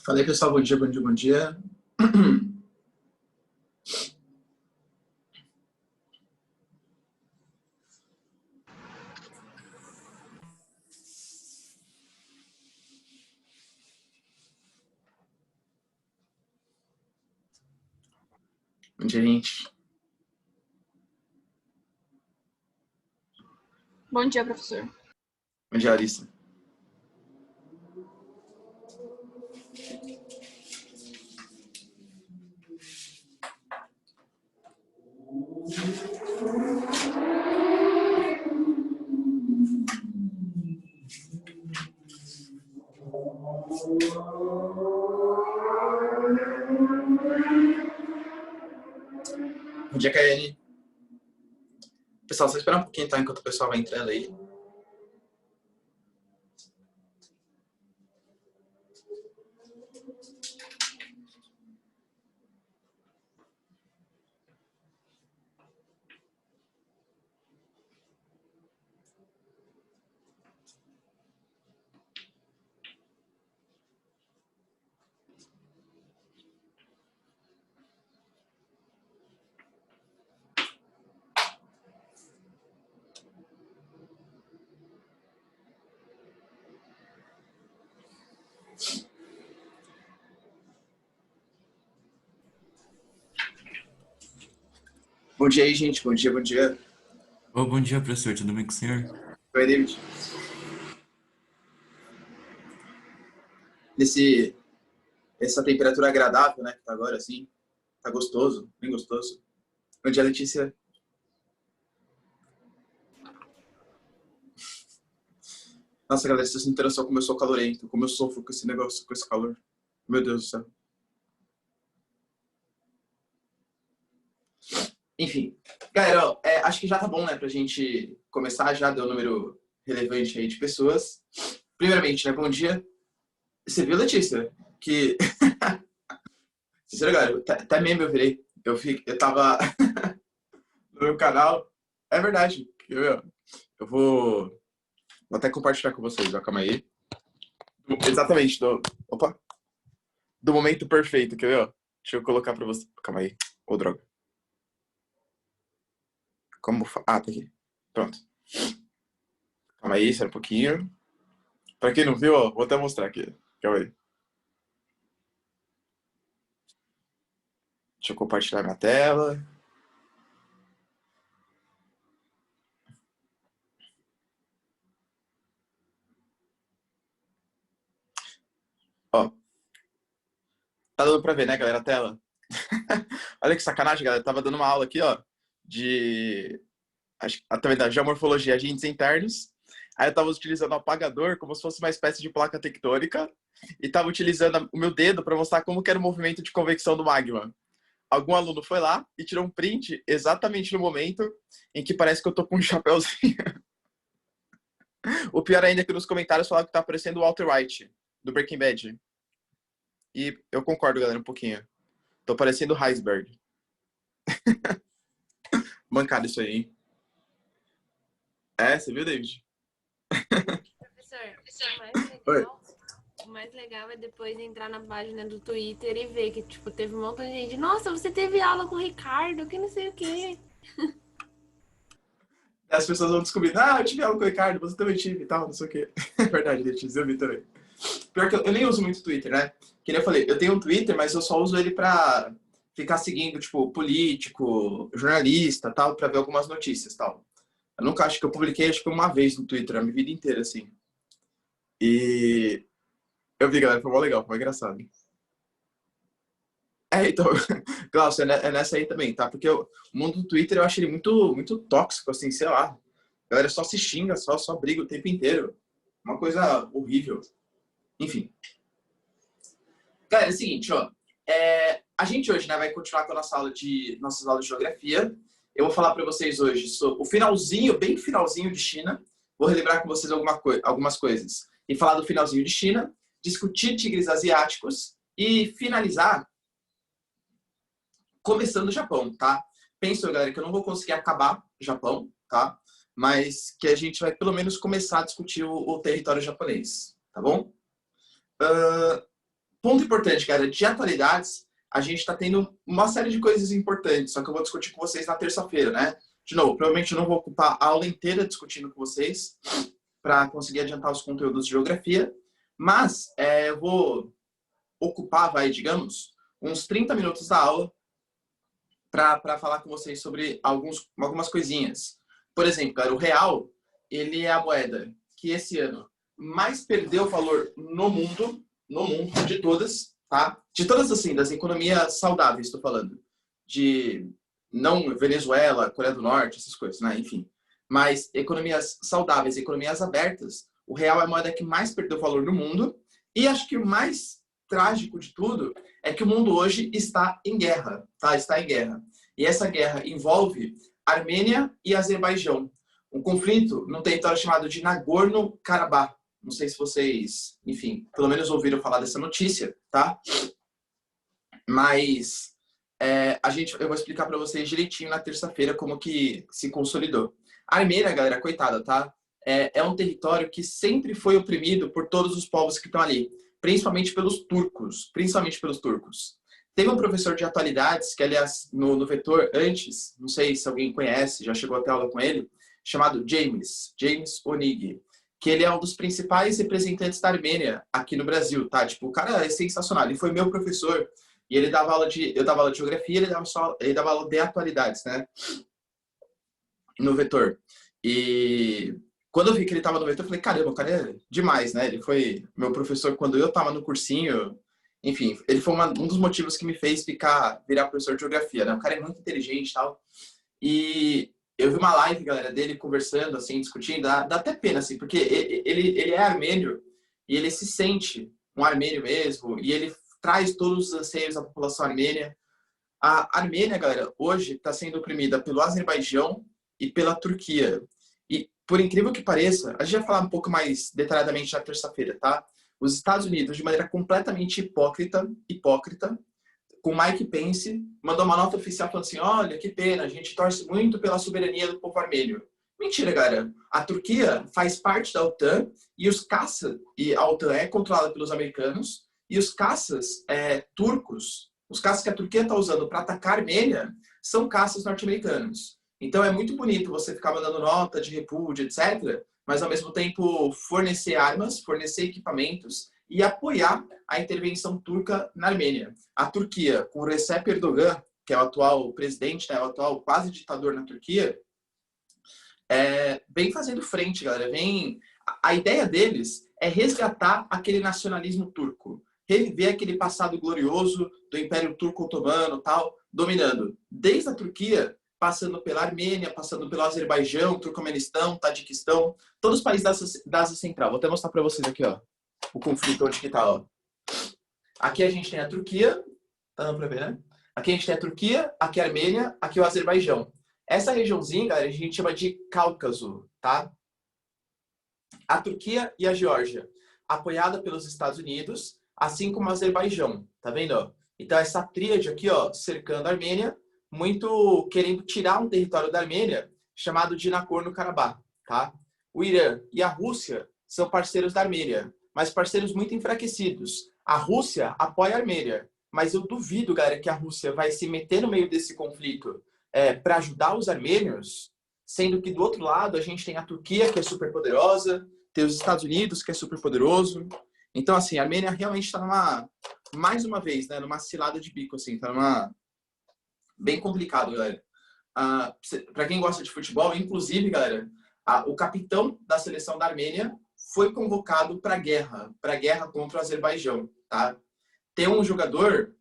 Falei, pessoal, bom dia, bom dia, bom dia. Bom dia, gente. Bom dia, professor. Bom dia, Larissa. Bom dia, Kaiane. Pessoal, só esperar um pouquinho, tá? Enquanto o pessoal vai entrando aí. Bom dia aí, gente. Bom dia, bom dia. Bom dia, professor. Tudo bem com o senhor? Oi, David. Essa temperatura agradável, né? Que tá agora, assim. Tá gostoso, bem gostoso. Bom dia, Letícia. Nossa, galera, vocês não terão só como eu sou calorento, como eu sofro com esse negócio, com esse calor. Meu Deus do céu. Enfim. Galera, ó, acho que já tá bom, né? Pra gente começar. Já deu um número relevante aí de pessoas. Primeiramente, né? Bom dia. Você viu, Letícia? Que... Sincero, galera, até meme eu virei. Eu tava no meu canal. É verdade. Eu vou até compartilhar com vocês, ó. Calma aí. Exatamente. Opa. Do momento perfeito, quer ver, ó? Deixa eu colocar pra você. Calma aí. Ô, droga. Ah, tá aqui. Pronto. Calma aí, espera um pouquinho. Pra quem não viu, ó, vou até mostrar aqui. Calma aí. Deixa eu compartilhar minha tela. Ó. Tá dando pra ver, né, galera, a tela? Olha que sacanagem, galera. Eu tava dando uma aula aqui, ó, de... Também da geomorfologia, agentes internos. Aí eu tava utilizando o apagador como se fosse uma espécie de placa tectônica e tava utilizando o meu dedo para mostrar como que era o movimento de convecção do magma. Algum aluno foi lá e tirou um print exatamente no momento em que parece que eu tô com um chapéuzinho. O pior ainda é que nos comentários falaram que tá aparecendo o Walter White, do Breaking Bad. E eu concordo, galera, um pouquinho. Tô parecendo o Heisenberg. Mancado isso aí, hein? Você viu, David? Professor, o mais legal é depois entrar na página do Twitter e ver que, tipo, teve um monte de gente. Nossa, você teve aula com o Ricardo, que não sei o quê. As pessoas vão descobrir, eu tive aula com o Ricardo, você também tive e tal, não sei o quê. É verdade, Letícia, eu vi também. Pior que eu nem uso muito Twitter, né? Que nem eu falei, eu tenho um Twitter, mas eu só uso ele pra ficar seguindo, tipo, político, jornalista, tal, pra ver algumas notícias, tal. Eu nunca acho que eu publiquei, acho que uma vez no Twitter, a minha vida inteira, assim. E eu vi, galera, foi mó legal, foi engraçado. Então, Glaucio, é nessa aí também, tá? Porque o mundo do Twitter eu acho ele muito, muito tóxico, assim, sei lá. A galera só se xinga, só briga o tempo inteiro. Uma coisa horrível. Enfim. Galera, é o seguinte, ó. A gente hoje, né, vai continuar com a nossas aulas de geografia. Eu vou falar para vocês hoje sobre o finalzinho, bem finalzinho de China. Vou relembrar com vocês algumas coisas. E falar do finalzinho de China, discutir tigres asiáticos e finalizar começando o Japão, tá? Penso, galera, que eu não vou conseguir acabar o Japão, tá? Mas que a gente vai pelo menos começar a discutir o território japonês, tá bom? ponto importante, cara, de atualidades, a gente está tendo uma série de coisas importantes, só que eu vou discutir com vocês na terça-feira, né? De novo, provavelmente eu não vou ocupar a aula inteira discutindo com vocês para conseguir adiantar os conteúdos de geografia, mas eu vou ocupar, digamos, uns 30 minutos da aula para falar com vocês sobre algumas coisinhas. Por exemplo, cara, o real, ele é a moeda que esse ano mais perdeu valor no mundo de todas, tá? De todas, assim, das economias saudáveis, estou falando. De, não Venezuela, Coreia do Norte, essas coisas, né? Enfim. Mas economias saudáveis, economias abertas, o real é a moeda que mais perdeu valor no mundo. E acho que o mais trágico de tudo é que o mundo hoje está em guerra, tá? Está em guerra. E essa guerra envolve Armênia e Azerbaijão. Um conflito num território chamado de Nagorno-Karabakh. Não sei se vocês, enfim, pelo menos ouviram falar dessa notícia, tá? Mas eu vou explicar para vocês direitinho na terça-feira como que se consolidou. A Armênia, galera, coitada, tá? É um território que sempre foi oprimido por todos os povos que estão ali, principalmente pelos turcos. Teve um professor de atualidades, que aliás, no Vetor antes, não sei se alguém conhece, já chegou até aula com ele, chamado James Onig, que ele é um dos principais representantes da Armênia aqui no Brasil, tá? Tipo, o cara é sensacional, ele foi meu professor, e ele dava aula eu dava aula de geografia, ele dava aula de atualidades, né? No Vetor. E quando eu vi que ele estava no Vetor, eu falei, caramba, o cara é demais, né? Ele foi meu professor quando eu estava no cursinho. Enfim, ele foi um dos motivos que me fez virar professor de geografia, né? O cara é muito inteligente e tal. E eu vi uma live, galera, dele conversando, assim, discutindo. Dá até pena, assim, porque ele é armênio e ele se sente um armênio mesmo. E ele traz todos os anseios da população armênia. A Armênia, galera, hoje está sendo oprimida pelo Azerbaijão e pela Turquia. E, por incrível que pareça, a gente vai falar um pouco mais detalhadamente na terça-feira, tá? Os Estados Unidos, de maneira completamente hipócrita, com Mike Pence, mandou uma nota oficial falando assim, olha, que pena, a gente torce muito pela soberania do povo armênio. Mentira, galera. A Turquia faz parte da OTAN e a OTAN é controlada pelos americanos, e os caças turcos, os caças que a Turquia está usando para atacar a Armênia, são caças norte-americanos. Então é muito bonito você ficar mandando nota de repúdio, etc., mas ao mesmo tempo fornecer armas, fornecer equipamentos e apoiar a intervenção turca na Armênia. A Turquia, com o Recep Erdogan, que é o atual presidente, né, o atual quase ditador na Turquia, vem fazendo frente, galera. A ideia deles é resgatar aquele nacionalismo turco, reviver aquele passado glorioso do Império Turco-Otomano, tal, dominando desde a Turquia, passando pela Armênia, passando pelo Azerbaijão, Turcomenistão, Tadiquistão, todos os países da Ásia Central. Vou até mostrar para vocês aqui, ó, o conflito onde que tá, ó. Aqui a gente tem a Turquia, tá dando para ver, né? Aqui a gente tem a Turquia, aqui a Armênia, aqui o Azerbaijão. Essa regiãozinha, galera, a gente chama de Cáucaso, tá? A Turquia e a Geórgia, apoiada pelos Estados Unidos, assim como o Azerbaijão, tá vendo, ó? Então essa tríade aqui, ó, cercando a Armênia, muito querendo tirar um território da Armênia chamado de Nagorno-Karabakh, tá? O Irã e a Rússia são parceiros da Armênia, mas parceiros muito enfraquecidos. A Rússia apoia a Armênia, mas eu duvido, galera, que a Rússia vai se meter no meio desse conflito para ajudar os armênios, sendo que do outro lado a gente tem a Turquia, que é super poderosa, tem os Estados Unidos, que é super poderoso. Então, assim, a Armênia realmente está mais uma vez, né, numa cilada de bico, assim, tá bem complicado, galera. Para quem gosta de futebol, inclusive, galera, o capitão da seleção da Armênia foi convocado para guerra contra o Azerbaijão, tá? Tem um jogador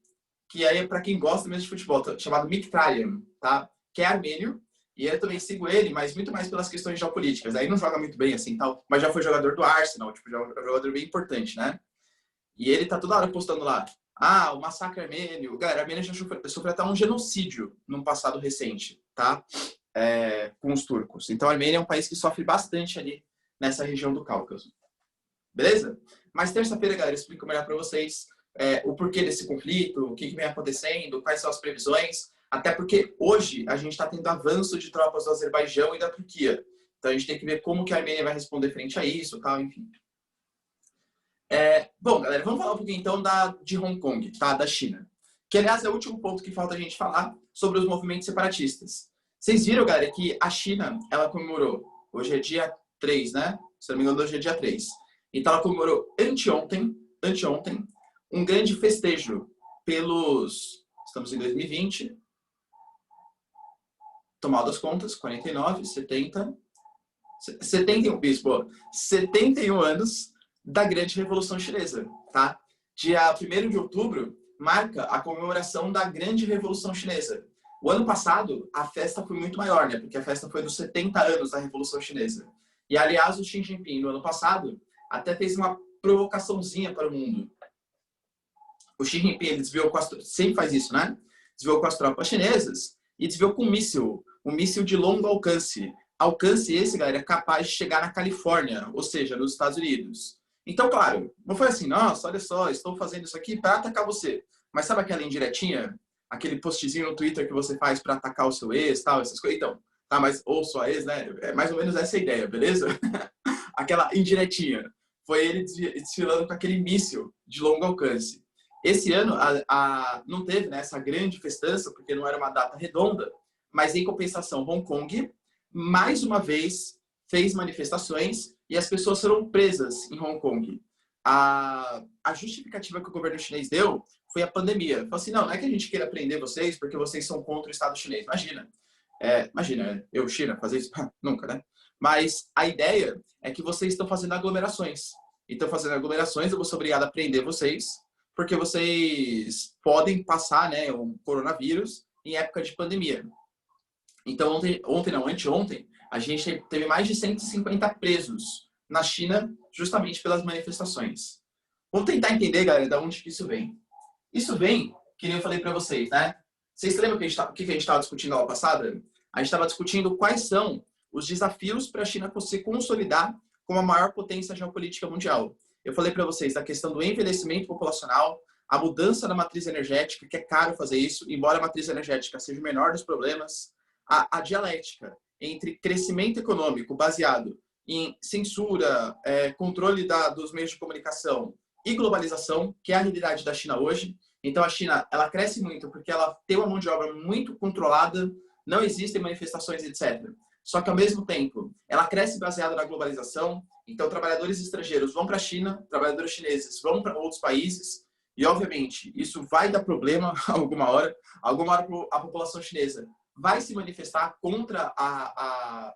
que aí é para quem gosta mesmo de futebol, chamado Mkhitaryan, tá? Que é armênio, e eu também sigo ele, mas muito mais pelas questões geopolíticas. Aí não joga muito bem assim, tal, mas já foi jogador do Arsenal, tipo, já é um jogador bem importante, né? E ele tá toda hora postando lá, o massacre armênio. Galera, a Armênia já sofreu até um genocídio num passado recente, tá? Com os turcos. Então a Armênia é um país que sofre bastante ali nessa região do Cáucaso. Beleza? Mas terça-feira, galera, eu explico melhor para vocês o porquê desse conflito, o que vem acontecendo, quais são as previsões, até porque hoje a gente está tendo avanço de tropas do Azerbaijão e da Turquia. Então a gente tem que ver como que a Armênia vai responder frente a isso, tal, enfim. Bom, galera, vamos falar um pouquinho então de Hong Kong, tá? Da China. Que, aliás, é o último ponto que falta a gente falar sobre os movimentos separatistas. Vocês viram, galera, que a China, ela comemorou, hoje é dia 3, né? Se não me engano, hoje é dia 3. Então, ela comemorou anteontem, um grande festejo estamos em 2020, tomado as contas, 49, 70, 71, bispo, 71 anos da Grande Revolução Chinesa, tá? Dia 1º de outubro marca a comemoração da Grande Revolução Chinesa. O ano passado, a festa foi muito maior, né? Porque a festa foi dos 70 anos da Revolução Chinesa. E, aliás, o Xi Jinping, no ano passado, até fez uma provocaçãozinha para o mundo. O Xi Jinping, ele desviou com as sempre faz isso, né? Desviou com as tropas chinesas e desviou com um míssil de longo alcance. Alcance esse, galera, é capaz de chegar na Califórnia, ou seja, nos Estados Unidos. Então, claro, não foi assim, nossa, olha só, estou fazendo isso aqui para atacar você. Mas sabe aquela indiretinha? Aquele postzinho no Twitter que você faz para atacar o seu ex, tal, essas coisas? Então, tá, mas ou sua ex, né? É mais ou menos essa a ideia, beleza? Aquela indiretinha. Foi ele desfilando com aquele míssil de longo alcance. Esse ano não teve, né, essa grande festança, porque não era uma data redonda, mas em compensação, Hong Kong, mais uma vez, fez manifestações e as pessoas foram presas em Hong Kong. A justificativa que o governo chinês deu foi a pandemia. Falou assim, não é que a gente queira prender vocês porque vocês são contra o Estado chinês. Imagina, eu, China, fazer isso? Nunca, né? Mas a ideia é que vocês estão fazendo aglomerações. E estão fazendo aglomerações, eu vou ser obrigado a prender vocês, porque vocês podem passar, né, o coronavírus em época de pandemia. Então, anteontem, a gente teve mais de 150 presos na China, justamente pelas manifestações. Vamos tentar entender, galera, de onde que isso vem. Isso vem, que nem eu falei para vocês, né? Vocês lembram o que a gente estava discutindo na aula passada? A gente estava discutindo quais são os desafios para a China se consolidar como a maior potência geopolítica mundial. Eu falei para vocês da questão do envelhecimento populacional, a mudança da matriz energética, que é caro fazer isso, embora a matriz energética seja o menor dos problemas, a dialética entre crescimento econômico baseado em censura, controle dos meios de comunicação e globalização, que é a realidade da China hoje. Então, a China, ela cresce muito porque ela tem uma mão de obra muito controlada, não existem manifestações, etc. Só que, ao mesmo tempo, ela cresce baseada na globalização. Então, trabalhadores estrangeiros vão para a China, trabalhadores chineses vão para outros países. E, obviamente, isso vai dar problema alguma hora. Alguma hora a população chinesa vai se manifestar contra a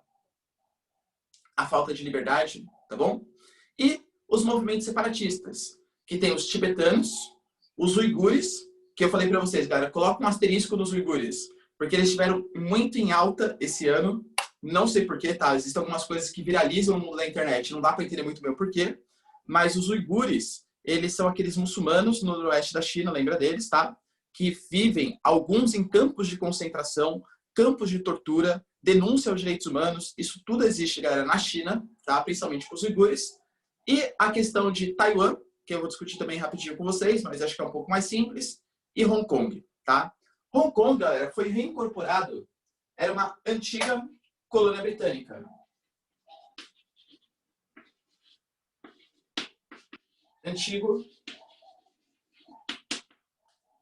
falta de liberdade, tá bom? E os movimentos separatistas, que tem os tibetanos, os uigures, que eu falei para vocês, galera, coloca um asterisco nos uigures, porque eles estiveram muito em alta esse ano, não sei porquê, tá? Existem algumas coisas que viralizam no mundo da internet, não dá para entender muito bem o porquê, mas os uigures, eles são aqueles muçulmanos no noroeste da China, lembra deles, tá? Que vivem, alguns em campos de concentração, campos de tortura, denúncia aos direitos humanos, isso tudo existe, galera, na China, tá? Principalmente para os uigures. E a questão de Taiwan, que eu vou discutir também rapidinho com vocês, mas acho que é um pouco mais simples, e Hong Kong, tá? Hong Kong, galera, foi reincorporado, era uma antiga colônia britânica. Antigo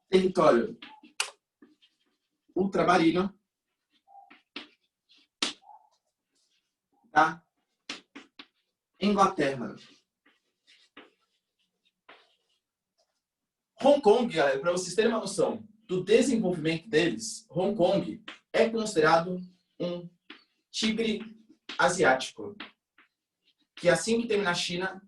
território ultramarino da Inglaterra. Hong Kong, galera, para vocês terem uma noção do desenvolvimento deles, Hong Kong é considerado um tigre asiático. Que assim que terminar a China,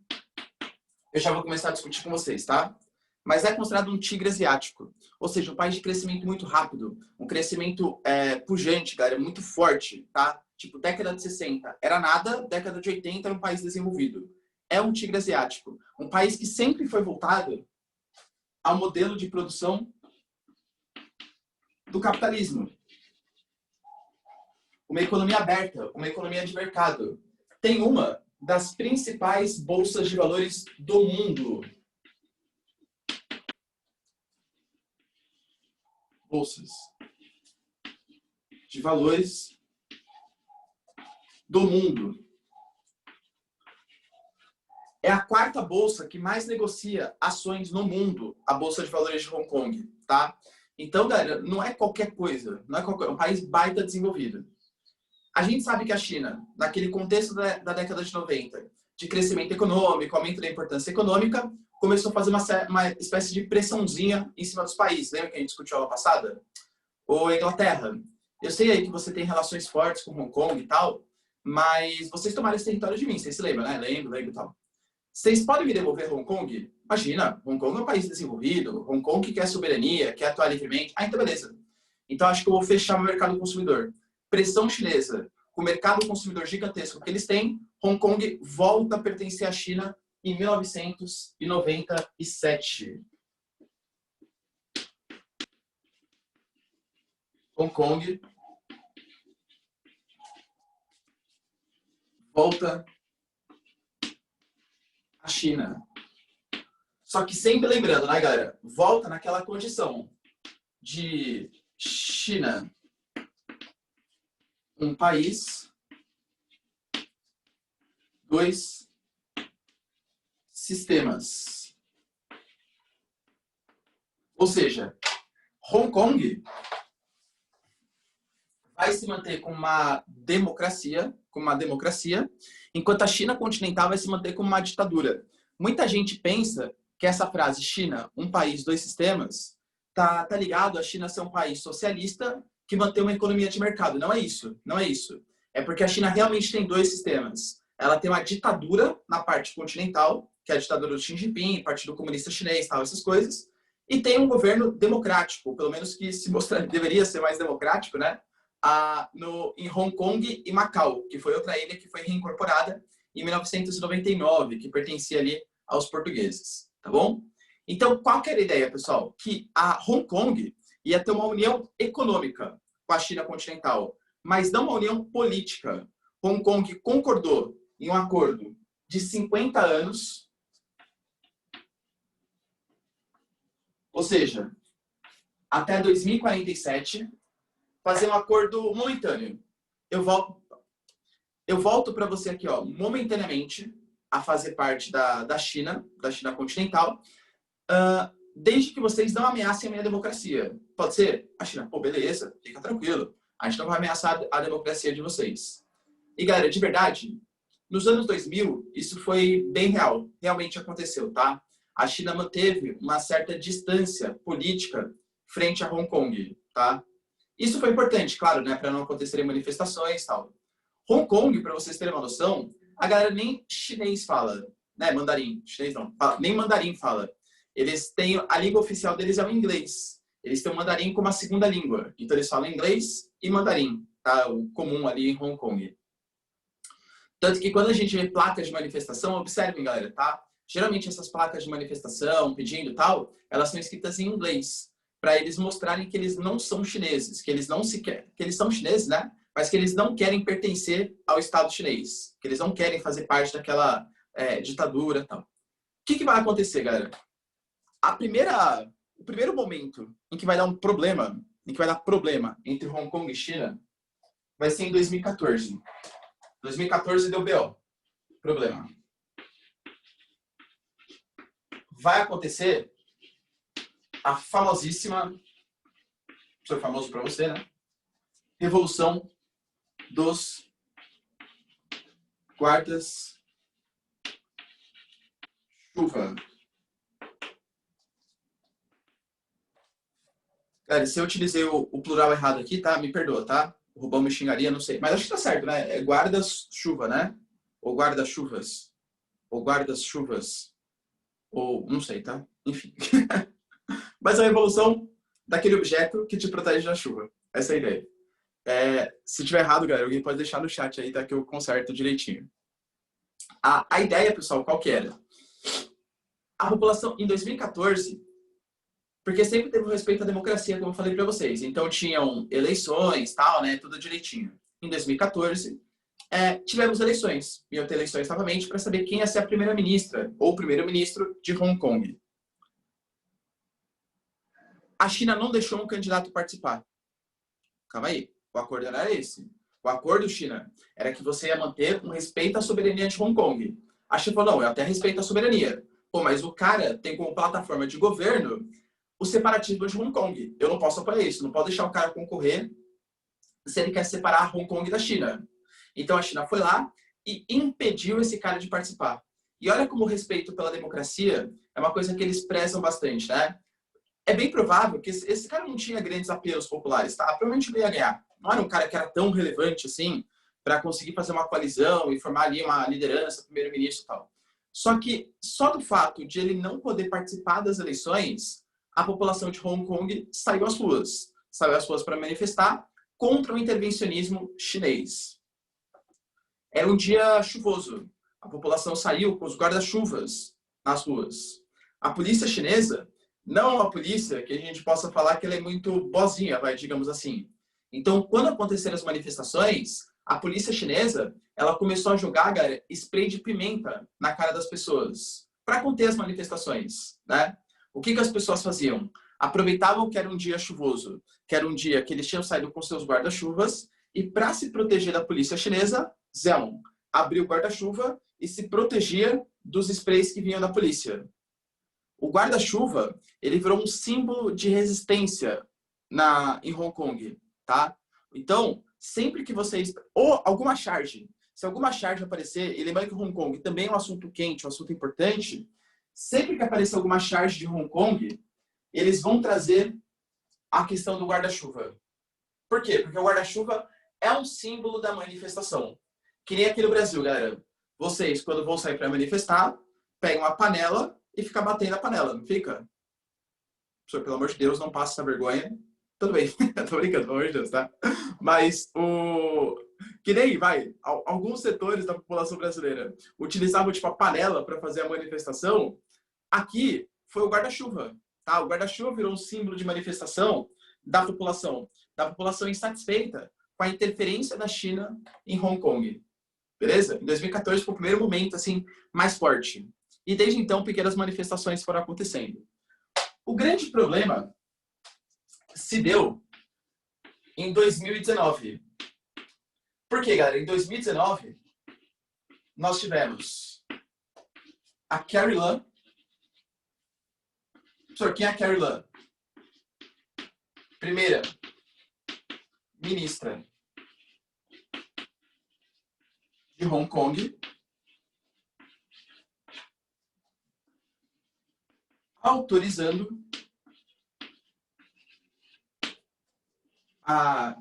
eu já vou começar a discutir com vocês, tá? Mas é considerado um tigre asiático. Ou seja, um país de crescimento muito rápido. Um crescimento pujante, galera, muito forte, tá? Tipo, década de 60 era nada, década de 80 era um país desenvolvido. É um tigre asiático. Um país que sempre foi voltado ao modelo de produção do capitalismo. Uma economia aberta, uma economia de mercado. Tem uma das principais bolsas de valores do mundo. Bolsas de valores do mundo. É a quarta bolsa que mais negocia ações no mundo, a Bolsa de Valores de Hong Kong, tá? Então, galera, não é qualquer coisa, não é um país baita desenvolvido. A gente sabe que a China, naquele contexto da década de 90, de crescimento econômico, aumento da importância econômica, começou a fazer uma espécie de pressãozinha em cima dos países. Lembra que a gente discutiu aula passada? Ou Inglaterra. Eu sei aí que você tem relações fortes com Hong Kong e tal, mas vocês tomaram esse território de mim, vocês se lembram, né? Lembro e tal. Vocês podem me devolver Hong Kong? Imagina, Hong Kong é um país desenvolvido, Hong Kong quer soberania, quer atuar livremente. Ah, então beleza. Então acho que eu vou fechar meu mercado consumidor. Pressão chinesa, com o mercado consumidor gigantesco que eles têm, Hong Kong volta a pertencer à China em 1997. Hong Kong volta à China. Só que sempre lembrando, né, galera? Volta naquela condição de China, um país, dois sistemas. Ou seja, Hong Kong vai se manter com uma democracia, enquanto a China continental vai se manter como uma ditadura. Muita gente pensa que essa frase China, um país, dois sistemas, tá ligado a China ser um país socialista que mantém uma economia de mercado. Não é isso, não é isso. É porque a China realmente tem dois sistemas. Ela tem uma ditadura na parte continental, que é a ditadura do Xi Jinping, Partido Comunista Chinês, tal, essas coisas, e tem um governo democrático, pelo menos que se mostrar deveria ser mais democrático, né? Em Hong Kong e Macau, que foi outra ilha que foi reincorporada em 1999, que pertencia ali aos portugueses, tá bom? Então, qual que era a ideia, pessoal? Que a Hong Kong ia ter uma união econômica com a China continental, mas não uma união política. Hong Kong concordou em um acordo de 50 anos, ou seja, até 2047, fazer um acordo momentâneo. Eu volto para você aqui, ó, momentaneamente, a fazer parte da China continental, desde que vocês não ameacem a minha democracia. Pode ser? A China, pô, beleza, fica tranquilo. A gente não vai ameaçar a democracia de vocês. E, galera, de verdade, nos anos 2000, isso foi bem real. Realmente aconteceu, tá? A China manteve uma certa distância política frente a Hong Kong, tá? Isso foi importante, claro, né, para não acontecerem manifestações e tal. Hong Kong, para vocês terem uma noção, a galera nem chinês fala, né, mandarim, chinês não, nem mandarim fala. Eles têm, a língua oficial deles é o inglês. Eles têm o mandarim como a segunda língua. Então eles falam inglês e mandarim, tá? O comum ali em Hong Kong. Tanto que quando a gente vê placas de manifestação, observem, galera, tá? Geralmente essas placas de manifestação, pedindo tal, elas são escritas em inglês, para eles mostrarem que eles não são chineses, que eles são chineses, né? Mas que eles não querem pertencer ao Estado chinês, que eles não querem fazer parte daquela ditadura, tal. O que vai acontecer, galera? O primeiro momento em que vai dar problema entre Hong Kong e China vai ser em 2014. 2014 deu BO. Problema. Vai acontecer a famosíssima, sou famoso para você, né? Revolução dos guardas-chuva. Galera, se eu utilizei o plural errado aqui, tá? Me perdoa, tá? O Rubão me xingaria, não sei. Mas acho que tá certo, né? É guardas-chuva, né? Ou guarda-chuvas. Ou guardas-chuvas. Ou não sei, tá? Enfim. Mas a revolução daquele objeto que te protege da chuva. Essa é a ideia. Se tiver errado, galera, alguém pode deixar no chat aí, tá? Que eu conserto direitinho. A ideia, pessoal, qual que era? A população, em 2014, porque sempre teve um respeito à democracia, como eu falei para vocês. Então, tinham eleições, tal, né? Tudo direitinho. Em 2014, tivemos eleições. Iam ter eleições novamente para saber quem ia ser a primeira-ministra ou o primeiro-ministro de Hong Kong. A China não deixou um candidato participar. Calma aí. O acordo não era esse. O acordo, China, era que você ia manter um respeito à soberania de Hong Kong. A China falou, não, eu até respeito a soberania. Pô, mas o cara tem como plataforma de governo o separatismo de Hong Kong. Eu não posso apoiar isso, não posso deixar o cara concorrer se ele quer separar Hong Kong da China. Então a China foi lá e impediu esse cara de participar. E olha como o respeito pela democracia é uma coisa que eles prezam bastante, né? É bem provável que esse cara não tinha grandes apelos populares, tá? Provavelmente ele ia ganhar. Não era um cara que era tão relevante assim para conseguir fazer uma coalizão e formar ali uma liderança, primeiro-ministro e tal. Só que só do fato de ele não poder participar das eleições, a população de Hong Kong saiu às ruas. Saiu às ruas para manifestar contra o intervencionismo chinês. Era um dia chuvoso. A população saiu com os guarda-chuvas nas ruas. A polícia chinesa, não a polícia que a gente possa falar que ela é muito boazinha, digamos assim. Então, quando aconteceram as manifestações, a polícia chinesa, ela começou a jogar, galera, spray de pimenta na cara das pessoas para conter as manifestações, né? O que as pessoas faziam? Aproveitavam que era um dia chuvoso, que era um dia que eles tinham saído com seus guarda-chuvas e para se proteger da polícia chinesa, Zhang abriu o guarda-chuva e se protegia dos sprays que vinham da polícia. O guarda-chuva, ele virou um símbolo de resistência em Hong Kong, tá? Então, sempre que vocês... Ou alguma charge. Se alguma charge aparecer, e lembrando que Hong Kong também é um assunto quente, um assunto importante, sempre que aparecer alguma charge de Hong Kong, eles vão trazer a questão do guarda-chuva. Por quê? Porque o guarda-chuva é um símbolo da manifestação. Que nem aqui no Brasil, galera. Vocês, quando vão sair para manifestar, pegam uma panela e ficam batendo a panela, não fica? Professor, pelo amor de Deus, não passa essa vergonha. Tudo bem, tô brincando, pelo amor de Deus, tá? Mas que nem, alguns setores da população brasileira utilizavam, tipo, a panela para fazer a manifestação. Aqui foi o guarda-chuva, tá? O guarda-chuva virou um símbolo de manifestação da população insatisfeita com a interferência da China em Hong Kong. Beleza? Em 2014 foi o primeiro momento, assim, mais forte. E desde então, pequenas manifestações foram acontecendo. O grande problema se deu em 2019. Por quê, galera? Em 2019, nós tivemos a Carrie Lam. Professor, quem é a Carrie Lam? Primeira ministra de Hong Kong, autorizando a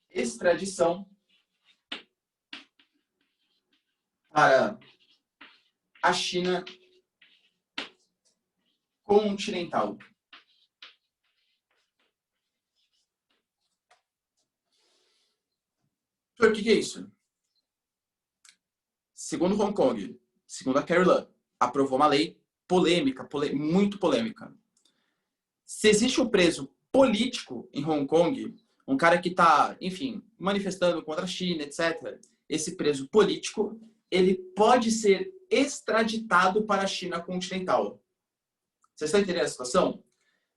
extradição para a China continental. O que é isso? Segundo Hong Kong, segundo a Carrie Lam, aprovou uma lei polêmica, muito polêmica. Se existe um preso político em Hong Kong, um cara que está, enfim, manifestando contra a China, etc., esse preso político, ele pode ser extraditado para a China continental. Vocês estão entendendo a situação?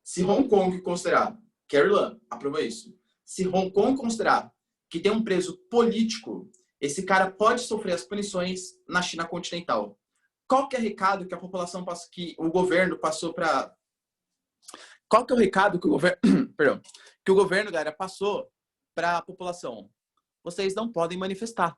Se Hong Kong considerar, Carrie Lam aprovou isso, se Hong Kong considerar que tem um preso político, esse cara pode sofrer as punições na China continental. Qual que é o recado que a população passou, que o governo passou para... Qual que é o recado que o governo, perdão, que o governo, galera, passou para a população? Vocês não podem manifestar,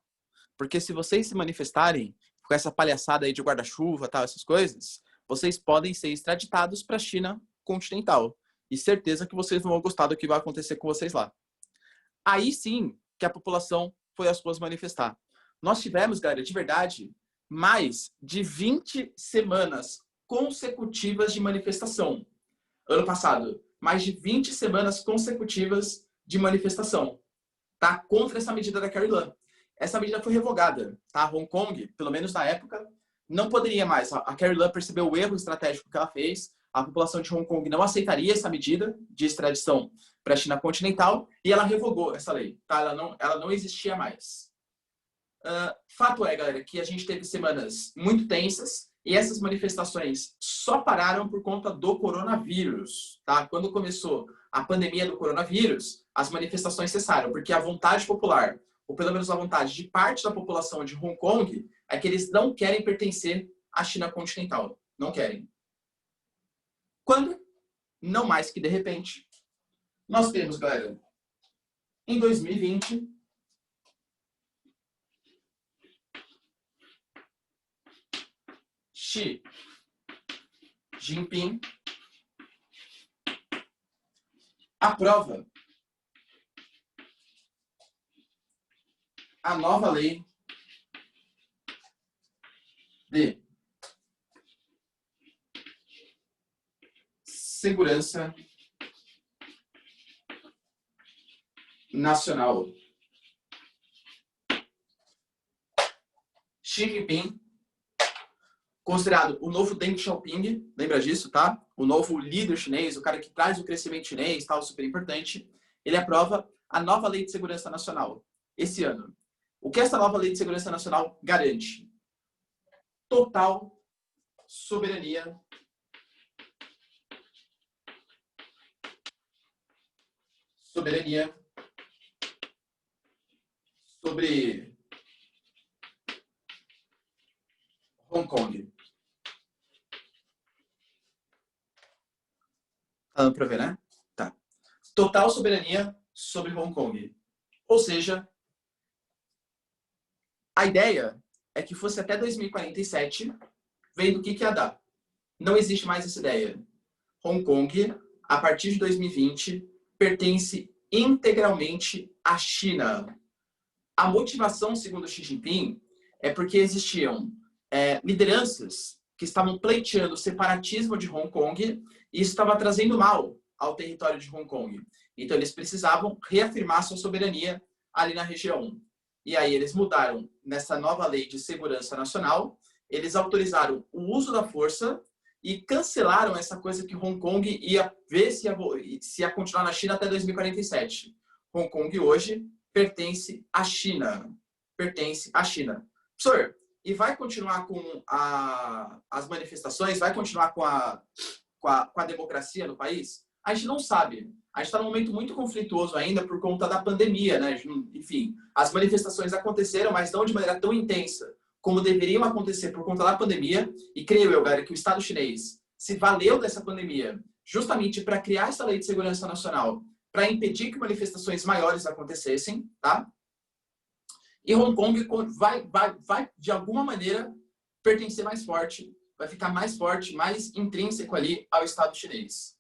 porque se vocês se manifestarem com essa palhaçada aí de guarda-chuva, tal, essas coisas, vocês podem ser extraditados para a China continental. E certeza que vocês não vão gostar do que vai acontecer com vocês lá. Aí sim que a população foi às ruas manifestar. Nós tivemos, galera, de verdade, mais de 20 semanas consecutivas de manifestação. Ano passado, mais de 20 semanas consecutivas de manifestação, tá? Contra essa medida da Carrie Lam. Essa medida foi revogada, tá? Hong Kong, pelo menos na época, não poderia mais. A Carrie Lam percebeu o erro estratégico que ela fez. A população de Hong Kong não aceitaria essa medida de extradição para a China continental e ela revogou essa lei, tá? Ela não existia mais. Fato é, galera, que a gente teve semanas muito tensas e essas manifestações só pararam por conta do coronavírus, tá? Quando começou a pandemia do coronavírus, as manifestações cessaram, porque a vontade popular, ou pelo menos a vontade de parte da população de Hong Kong, é que eles não querem pertencer à China continental. Não querem. Quando? Não mais que de repente. Nós temos, galera, em 2020, Xi Jinping aprova a nova lei de segurança nacional. Xi Jinping, considerado o novo Deng Xiaoping, lembra disso, tá? O novo líder chinês, o cara que traz o crescimento chinês, tal, super importante. Ele aprova a nova Lei de Segurança Nacional esse ano. O que essa nova Lei de Segurança Nacional garante? Total soberania sobre Hong Kong. Tá dando pra ver, né? Tá. Total soberania sobre Hong Kong. Ou seja, a ideia é que fosse até 2047, vendo o que ia dar. Não existe mais essa ideia. Hong Kong, a partir de 2020, pertence integralmente à China. A motivação, segundo Xi Jinping, é porque existiam lideranças que estavam pleiteando o separatismo de Hong Kong e isso estava trazendo mal ao território de Hong Kong. Então, eles precisavam reafirmar sua soberania ali na região. E aí, eles mudaram nessa nova lei de segurança nacional, eles autorizaram o uso da força e cancelaram essa coisa que Hong Kong ia ver se ia continuar na China até 2047. Hong Kong hoje pertence à China. Pertence à China. Professor, e vai continuar com as manifestações? Vai continuar com a democracia no país? A gente não sabe. A gente está num momento muito conflituoso ainda por conta da pandemia, né? Enfim, as manifestações aconteceram, mas não de maneira tão intensa como deveriam acontecer por conta da pandemia. E creio eu, galera, que o Estado chinês se valeu dessa pandemia justamente para criar essa lei de segurança nacional, para impedir que manifestações maiores acontecessem, tá? E Hong Kong vai, de alguma maneira, pertencer mais forte, vai ficar mais forte, mais intrínseco ali ao Estado chinês.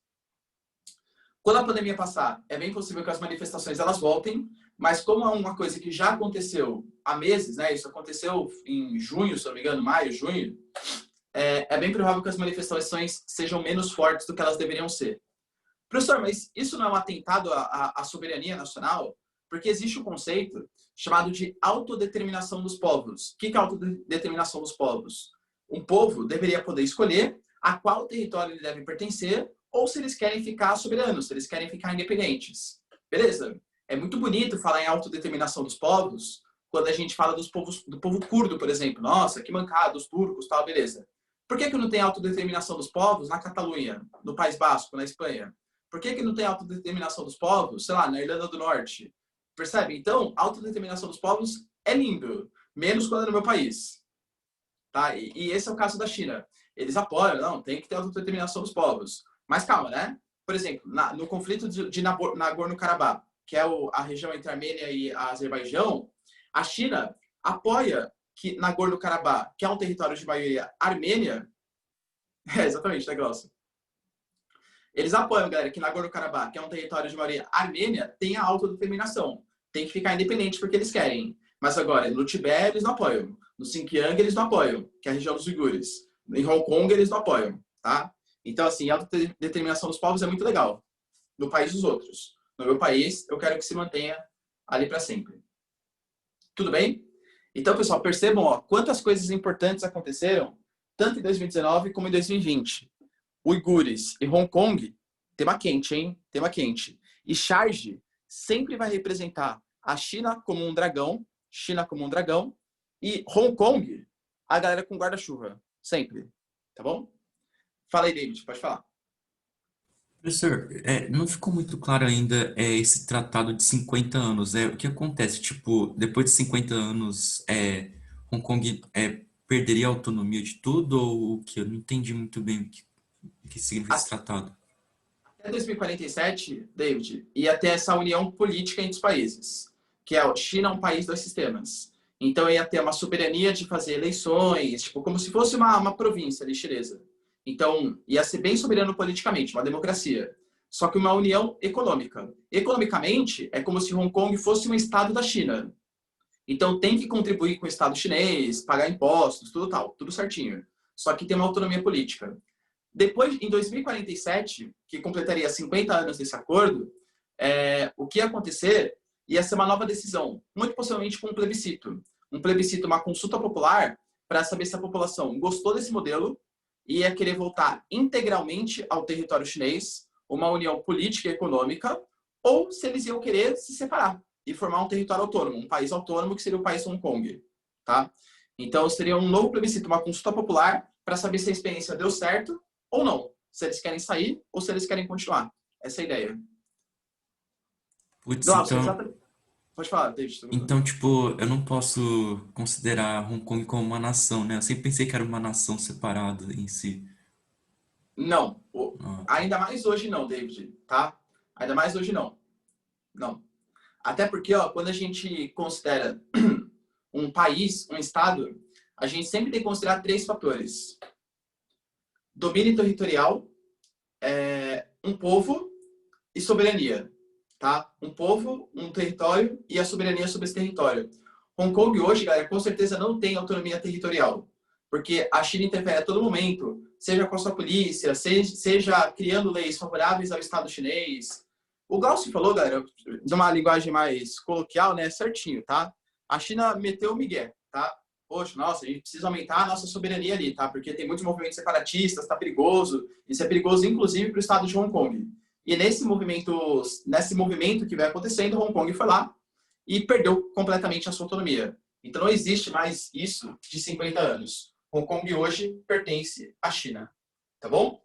Quando a pandemia passar, é bem possível que as manifestações elas voltem, mas como é uma coisa que já aconteceu há meses, né? Isso aconteceu em junho, se não me engano, maio, junho, é bem provável que as manifestações sejam menos fortes do que elas deveriam ser. Professor, mas isso não é um atentado à soberania nacional? Porque existe um conceito chamado de autodeterminação dos povos. O que é autodeterminação dos povos? Um povo deveria poder escolher a qual território ele deve pertencer ou se eles querem ficar soberanos, se eles querem ficar independentes. Beleza? É muito bonito falar em autodeterminação dos povos quando a gente fala do povo curdo, por exemplo. Nossa, que mancada, os turcos, tal, beleza. Por que não tem autodeterminação dos povos na Catalunha, no País Basco, na Espanha? Por que não tem autodeterminação dos povos, sei lá, na Irlanda do Norte? Percebe? Então, autodeterminação dos povos é lindo, menos quando é no meu país. Tá? E esse é o caso da China. Eles apoiam, não, tem que ter autodeterminação dos povos. Mas calma, né? Por exemplo, no conflito de Nagorno-Karabakh, que é a região entre a Armênia e a Azerbaijão, a China apoia que Nagorno-Karabakh, que é um território de maioria armênia, exatamente, né, Glaucio? Eles apoiam, galera, que Nagorno-Karabakh, que é um território de maioria armênia, tenha autodeterminação. Tem que ficar independente porque eles querem. Mas agora, no Tibete, eles não apoiam. No Xinjiang, eles não apoiam, que é a região dos uigures. Em Hong Kong, eles não apoiam, tá? Então, assim, a autodeterminação dos povos é muito legal. No país dos outros. No meu país, eu quero que se mantenha ali para sempre. Tudo bem? Então, pessoal, percebam, ó, quantas coisas importantes aconteceram, tanto em 2019 como em 2020. Uigures e Hong Kong, tema quente, hein? Tema quente. E Sharjah sempre vai representar a China como um dragão, e Hong Kong, a galera com guarda-chuva. Sempre. Tá bom? Fala aí, David, pode falar. Professor, não ficou muito claro ainda esse tratado de 50 anos. O que acontece? Tipo, depois de 50 anos, Hong Kong perderia a autonomia de tudo ou o que? Eu não entendi muito bem o que significa esse tratado. Até 2047, David, ia ter essa união política entre os países, que a China é um país dos sistemas. Então ia ter uma soberania de fazer eleições, tipo, como se fosse uma província ali chinesa. Então ia ser bem soberano politicamente, uma democracia. Só que uma união econômica. Economicamente, é como se Hong Kong fosse um estado da China. Então tem que contribuir com o Estado chinês, pagar impostos, tudo tal, tudo certinho. Só que tem uma autonomia política. Depois, em 2047, que completaria 50 anos desse acordo, o que ia acontecer ia ser uma nova decisão, muito possivelmente com um plebiscito. Um plebiscito, uma consulta popular, para saber se a população gostou desse modelo e ia querer voltar integralmente ao território chinês, uma união política e econômica, ou se eles iam querer se separar e formar um território autônomo, um país autônomo que seria o país Hong Kong. Tá? Então, seria um novo plebiscito, uma consulta popular, para saber se a experiência deu certo ou não. Se eles querem sair ou se eles querem continuar. Essa é a ideia. Putz, Glaucio, exatamente. Pode falar, David. então, tipo, eu não posso considerar Hong Kong como uma nação, né? Eu sempre pensei que era uma nação separada em si. Não. Ah, Ainda mais hoje não, David. Tá? Ainda mais hoje não. Não. Até porque, ó, quando a gente considera um país, um estado, a gente sempre tem que considerar 3 fatores. Domínio territorial, um povo e soberania. Tá? Um povo, um território e a soberania sobre esse território. Hong Kong hoje, galera, com certeza não tem autonomia territorial, porque a China interfere a todo momento, seja com a sua polícia, seja criando leis favoráveis ao Estado chinês. O Glaucio falou, galera, de uma linguagem mais coloquial, né, certinho, tá? A China meteu o migué, tá? Poxa, nossa, a gente precisa aumentar a nossa soberania ali, tá? Porque tem muitos movimentos separatistas, tá perigoso. Isso é perigoso, inclusive, para o Estado de Hong Kong. E nesse movimento que vai acontecendo, Hong Kong foi lá e perdeu completamente a sua autonomia. Então não existe mais isso de 50 anos. Hong Kong hoje pertence à China. Tá bom?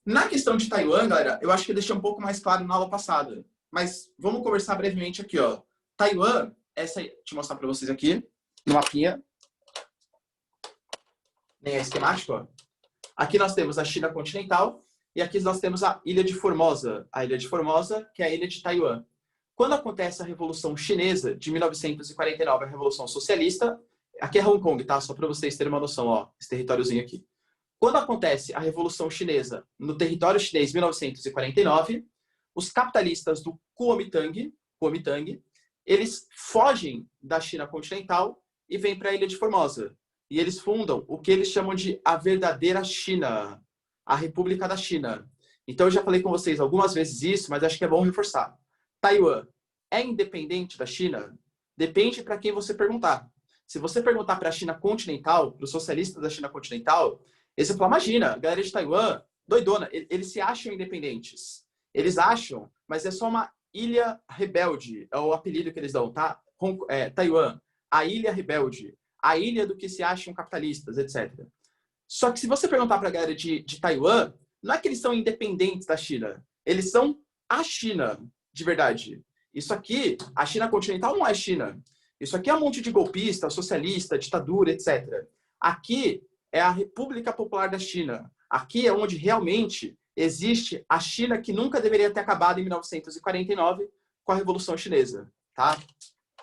Na questão de Taiwan, galera, eu acho que eu deixei um pouco mais claro na aula passada. Mas vamos conversar brevemente aqui, ó. Taiwan, deixa eu mostrar para vocês aqui, no mapinha. Nem é esquemático, ó. Aqui nós temos a China continental e aqui nós temos a Ilha de Formosa. A Ilha de Formosa, que é a ilha de Taiwan. Quando acontece a Revolução Chinesa de 1949, a Revolução Socialista, aqui é Hong Kong, tá? Só para vocês terem uma noção, ó, esse territóriozinho aqui. Quando acontece a Revolução Chinesa no território chinês em 1949, os capitalistas do Kuomintang, eles fogem da China continental e vêm para a Ilha de Formosa. E eles fundam o que eles chamam de a verdadeira China, a República da China. Então eu já falei com vocês algumas vezes isso, mas acho que é bom reforçar. Taiwan é independente da China? Depende para quem você perguntar. Se você perguntar para a China continental, para os socialistas da China continental, eles vão falar, imagina, a galera de Taiwan, doidona, eles se acham independentes. Eles acham, mas é só uma ilha rebelde, é o apelido que eles dão, tá? Taiwan, a ilha rebelde, a ilha do que se acham capitalistas, etc. Só que se você perguntar para a galera de Taiwan, não é que eles são independentes da China, eles são a China, de verdade. Isso aqui, a China continental não é China. Isso aqui é um monte de golpista, socialista, ditadura, etc. Aqui é a República Popular da China. Aqui é onde realmente existe a China que nunca deveria ter acabado em 1949 com a Revolução Chinesa, tá?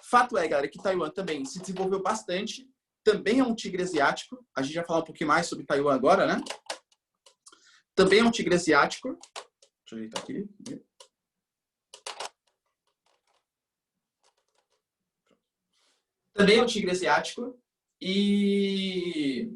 Fato é, galera, que Taiwan também se desenvolveu bastante, também é um tigre asiático. A gente vai falar um pouquinho mais sobre Taiwan agora, né? Também é um tigre asiático. Deixa eu ajeitar aqui. Também é um tigre asiático. E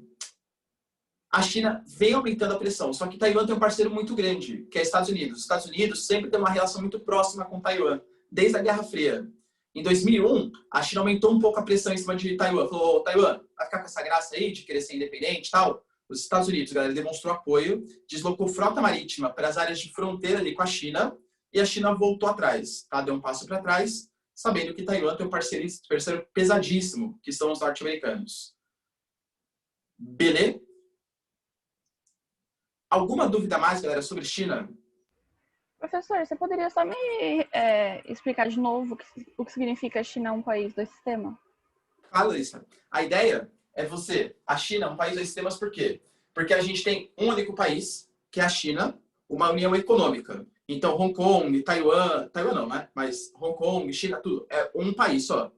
a China vem aumentando a pressão. Só que Taiwan tem um parceiro muito grande, que é os Estados Unidos. Os Estados Unidos sempre tem uma relação muito próxima com Taiwan, desde a Guerra Fria. Em 2001, a China aumentou um pouco a pressão em cima de Taiwan. Falou, Taiwan, vai ficar com essa graça aí de querer ser independente e tal? Os Estados Unidos, galera, demonstrou apoio, deslocou frota marítima para as áreas de fronteira ali com a China, e a China voltou atrás, tá? Deu um passo para trás, sabendo que Taiwan tem um parceiro pesadíssimo, que são os norte-americanos. Beleza? Alguma dúvida mais, galera, sobre China? Professor, você poderia só me explicar de novo o que significa China um país, dois sistemas? Claro, Larissa. A ideia é a China é um país dois sistemas, por quê? Porque a gente tem um único país, que é a China, uma união econômica. Então, Hong Kong, Taiwan não, né? Mas Hong Kong, China, tudo, é um país só.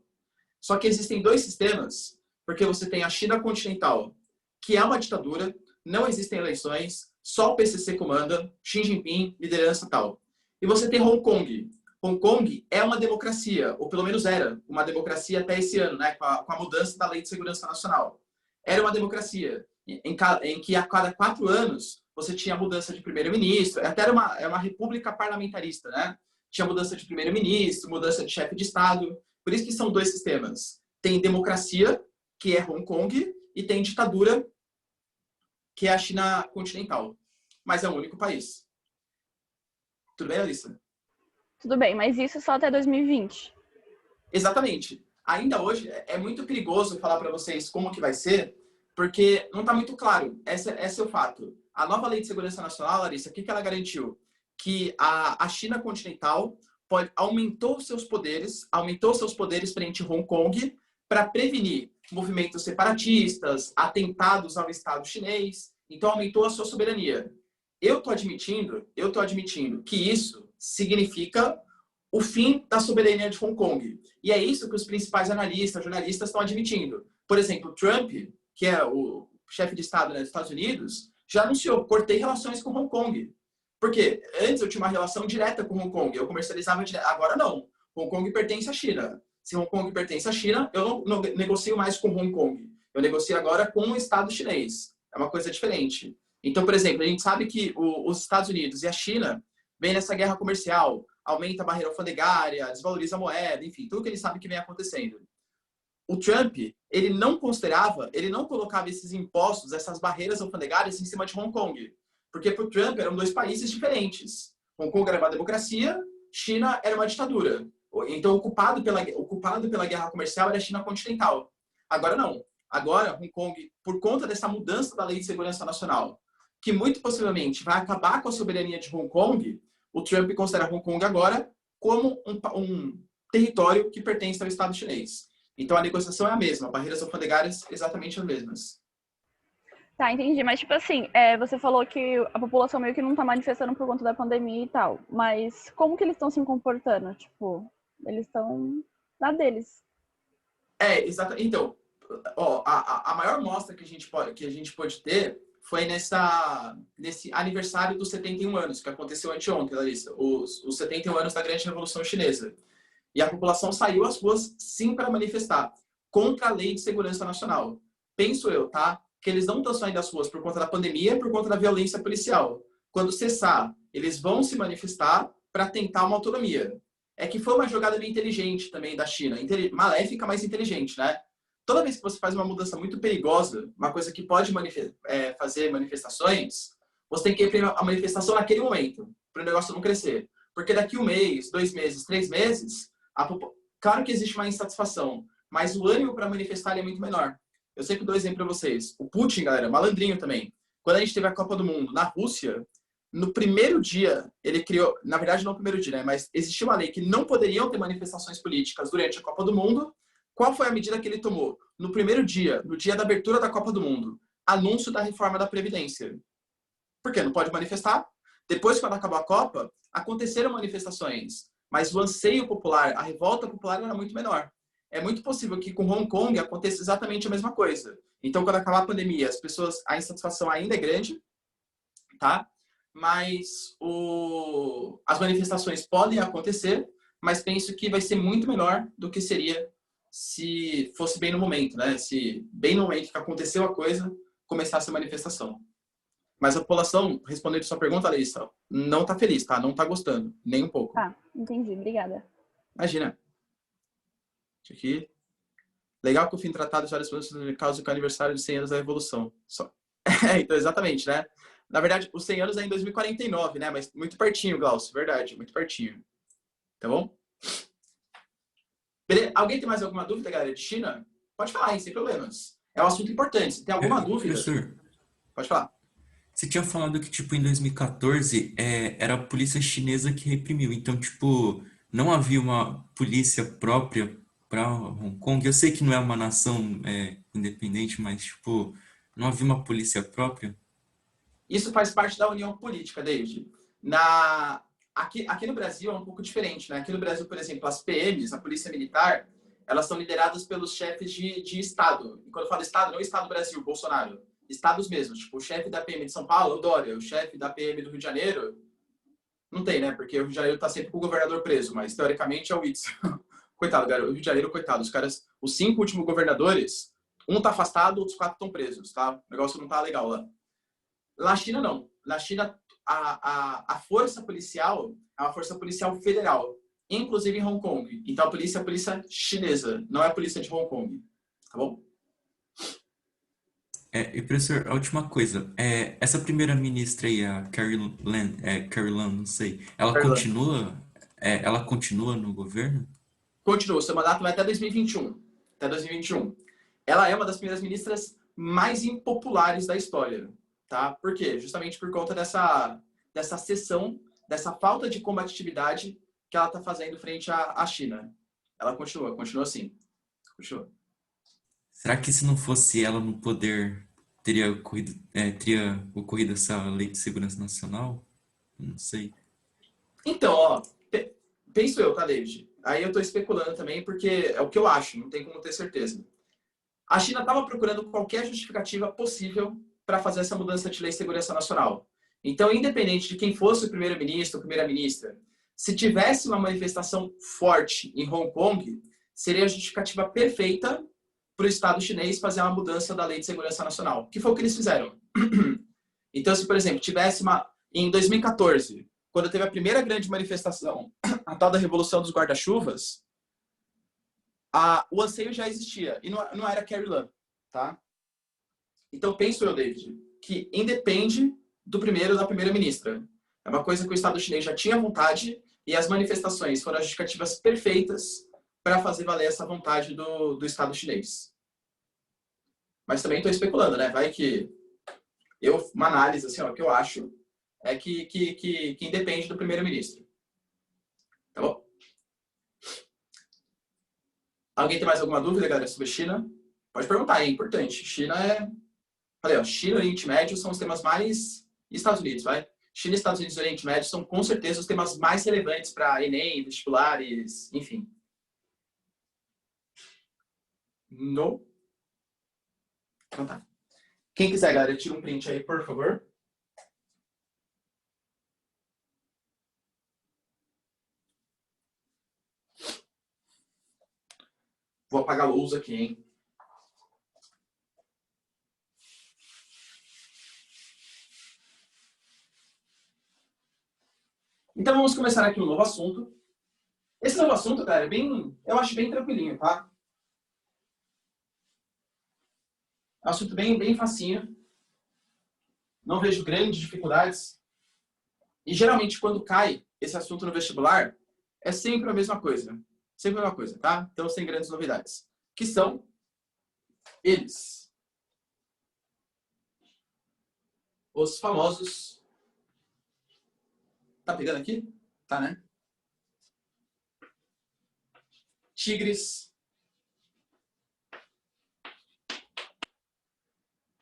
Só que existem dois sistemas, porque você tem a China continental, que é uma ditadura, não existem eleições, só o PCC comanda, Xi Jinping, liderança e tal. E você tem Hong Kong. Hong Kong é uma democracia, ou pelo menos era uma democracia até esse ano, né, com a mudança da Lei de Segurança Nacional. Era uma democracia em que a cada 4 anos você tinha mudança de primeiro-ministro, até era uma república parlamentarista, né? Tinha mudança de primeiro-ministro, mudança de chefe de Estado. Por isso que são dois sistemas. Tem democracia, que é Hong Kong, e tem ditadura, que é a China continental. Mas é um único país. Tudo bem, Alissa? Tudo bem, mas isso só até 2020. Exatamente. Ainda hoje é muito perigoso falar para vocês como que vai ser, porque não está muito claro. Esse é o fato. A nova Lei de Segurança Nacional, Larissa, o que ela garantiu? Que a China continental aumentou seus poderes frente a Hong Kong para prevenir movimentos separatistas, atentados ao Estado chinês. Então, aumentou a sua soberania. Eu tô admitindo que isso significa o fim da soberania de Hong Kong. E é isso que os principais analistas, jornalistas estão admitindo. Por exemplo, Trump, que é o chefe de Estado, né, dos Estados Unidos, já anunciou: cortei relações com Hong Kong. Porque antes eu tinha uma relação direta com Hong Kong, eu comercializava direto. Agora não. Hong Kong pertence à China. Se Hong Kong pertence à China, eu não negocio mais com Hong Kong. Eu negocio agora com o Estado chinês. É uma coisa diferente. Então, por exemplo, a gente sabe que os Estados Unidos e a China vêm nessa guerra comercial, aumenta a barreira alfandegária, desvaloriza a moeda, enfim, tudo que eles sabem que vem acontecendo. O Trump, ele não colocava esses impostos, essas barreiras alfandegárias em cima de Hong Kong. Porque para o Trump eram dois países diferentes. Hong Kong era uma democracia, China era uma ditadura. Então, o culpado pela guerra comercial era a China continental. Agora não. Agora, Hong Kong, por conta dessa mudança da Lei de Segurança Nacional, que muito possivelmente vai acabar com a soberania de Hong Kong, o Trump considera Hong Kong agora como um território que pertence ao Estado chinês. Então, a negociação é a mesma, barreiras alfandegárias exatamente as mesmas. Tá, entendi. Mas, tipo assim, você falou que a população meio que não tá manifestando por conta da pandemia e tal. Mas como que eles estão se comportando? Tipo, eles estão na deles. Exatamente. Então, a maior mostra que a gente pode ter foi nesse aniversário dos 71 anos, que aconteceu anteontem, Larissa. Os 71 anos da Grande Revolução Chinesa. E a população saiu às ruas, sim, para manifestar contra a Lei de Segurança Nacional. Penso eu, tá? Que eles não estão saindo às ruas por conta da pandemia, por conta da violência policial. Quando cessar, eles vão se manifestar para tentar uma autonomia. É que foi uma jogada meio inteligente também da China. Maléfica, mas inteligente, né? Toda vez que você faz uma mudança muito perigosa, uma coisa que pode fazer manifestações, você tem que ir a manifestação naquele momento, para o negócio não crescer. Porque daqui 1 mês, 2 meses, 3 meses, claro que existe uma insatisfação, mas o ânimo para manifestar é muito menor. Eu sempre dou exemplo para vocês. O Putin, galera, malandrinho também. Quando a gente teve a Copa do Mundo na Rússia, no primeiro dia, ele criou... Na verdade, não no primeiro dia, né? Mas existia uma lei que não poderiam ter manifestações políticas durante a Copa do Mundo. Qual foi a medida que ele tomou? No primeiro dia, no dia da abertura da Copa do Mundo, anúncio da reforma da Previdência. Por quê? Não pode manifestar? Depois, quando acabou a Copa, aconteceram manifestações. Mas o anseio popular, a revolta popular era muito menor. É muito possível que com Hong Kong aconteça exatamente a mesma coisa. Então, quando acabar a pandemia, a insatisfação ainda é grande, tá? Mas as manifestações podem acontecer, mas penso que vai ser muito menor do que seria se fosse bem no momento, né? Se bem no momento que aconteceu a coisa, começasse a manifestação. Mas a população, respondendo a sua pergunta, Larissa, não tá feliz, tá? Não tá gostando, nem um pouco. Tá, entendi. Obrigada. Imagina. Aqui. Legal que o fim tratado já responde causa com o aniversário de 100 anos da Revolução. Então, exatamente, né? Na verdade, os 100 anos é em 2049, né? Mas muito pertinho, Glaucio. Verdade, muito pertinho. Tá bom? Beleza? Alguém tem mais alguma dúvida, galera, de China? Pode falar, hein? Sem problemas. É um assunto importante. Se tem alguma dúvida... Professor, Pode falar. Você tinha falado que, tipo, em 2014 era a polícia chinesa que reprimiu. Então, tipo, não havia uma polícia própria para Hong Kong. Eu sei que não é uma nação independente, mas, tipo, não havia uma polícia própria. Isso faz parte da união política, David. Aqui no Brasil é um pouco diferente, né? Aqui no Brasil, por exemplo, as PMs, a Polícia Militar, elas são lideradas pelos chefes de Estado. E quando eu falo Estado, não é Estado Brasil, Bolsonaro. Estados mesmos. Tipo, o chefe da PM de São Paulo, o Dória. O chefe da PM do Rio de Janeiro, não tem, né? Porque o Rio de Janeiro tá sempre com o governador preso, mas teoricamente é o Whitson. Coitado, cara. O Rio de Janeiro, coitado. Os caras, os 5 últimos governadores, um tá afastado, outros 4 estão presos, tá? O negócio não tá legal lá. Na China, não. Na China, a força policial é uma força policial federal, inclusive em Hong Kong. Então, a polícia é a polícia chinesa, não é a polícia de Hong Kong. Tá bom? E, professor, a última coisa. Essa primeira-ministra aí, a Carrie Lam, não sei, ela continua no governo? Continua, seu mandato vai até 2021. Até 2021. Ela é uma das primeiras ministras mais impopulares da história. Tá? Por quê? Justamente por conta dessa cessão, dessa falta de combatividade que ela está fazendo frente à China. Ela continua assim. Continua. Será que se não fosse ela no poder, teria ocorrido essa Lei de Segurança Nacional? Não sei. Então, ó, penso eu, tá, David? Aí eu tô especulando também, porque é o que eu acho, não tem como ter certeza. A China estava procurando qualquer justificativa possível para fazer essa mudança de lei de segurança nacional. Então, independente de quem fosse o primeiro-ministro ou primeira-ministra, se tivesse uma manifestação forte em Hong Kong, seria a justificativa perfeita para o Estado chinês fazer uma mudança da lei de segurança nacional, que foi o que eles fizeram. Então, se, por exemplo, tivesse em 2014, quando teve a primeira grande manifestação, a tal da Revolução dos Guarda-Chuvas, o anseio já existia, e não era Carrie Lam, tá? Então, penso eu, David, que independe da primeira-ministra. É uma coisa que o Estado chinês já tinha vontade, e as manifestações foram as justificativas perfeitas para fazer valer essa vontade do Estado chinês. Mas também estou especulando, né? Vai que uma análise, assim, ó, que eu acho é que independe do primeiro-ministro. Tá bom? Alguém tem mais alguma dúvida, galera, sobre China? Pode perguntar, é importante. China Falei, ó, China e Oriente Médio são os temas mais... E Estados Unidos, vai? China, Estados Unidos e Oriente Médio são, com certeza, os temas mais relevantes para Enem, vestibulares, enfim. No? Então tá. Quem quiser, galera, tira um print aí, por favor. Vou apagar a luz aqui, hein? Então vamos começar aqui um novo assunto. Esse novo assunto, cara, eu acho bem tranquilinho, tá? É um assunto bem facinho. Não vejo grandes dificuldades. E geralmente quando cai esse assunto no vestibular, é sempre a mesma coisa. Sempre a mesma coisa, tá? Então sem grandes novidades. Que são eles. Os famosos... Tá pegando aqui? Tá, né? Tigres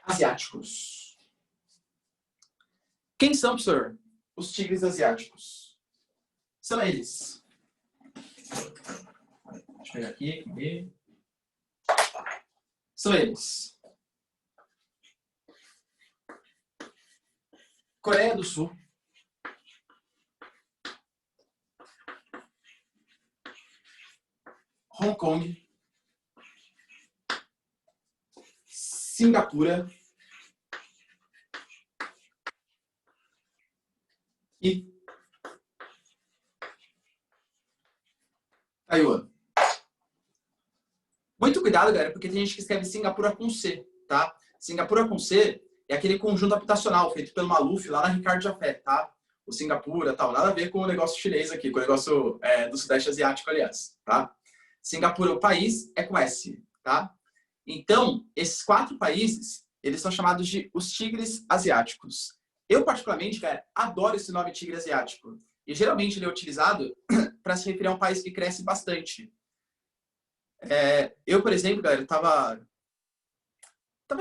asiáticos. Quem são, professor? Os tigres asiáticos. São eles. Deixa eu pegar aqui. São eles. Coreia do Sul. Hong Kong, Singapura e Taiwan. Muito cuidado, galera, porque tem gente que escreve Singapura com C, tá? Singapura com C é aquele conjunto habitacional feito pelo Maluf lá na Ricardo Jafé, tá? O Singapura, tal, nada a ver com o negócio chinês aqui, com o negócio do Sudeste Asiático, aliás, tá? Singapura, o país, é com S, tá? Então, esses 4 países, eles são chamados de os tigres asiáticos. Eu, particularmente, cara, adoro esse nome tigre asiático. E geralmente ele é utilizado para se referir a um país que cresce bastante. Eu, por exemplo, galera, tava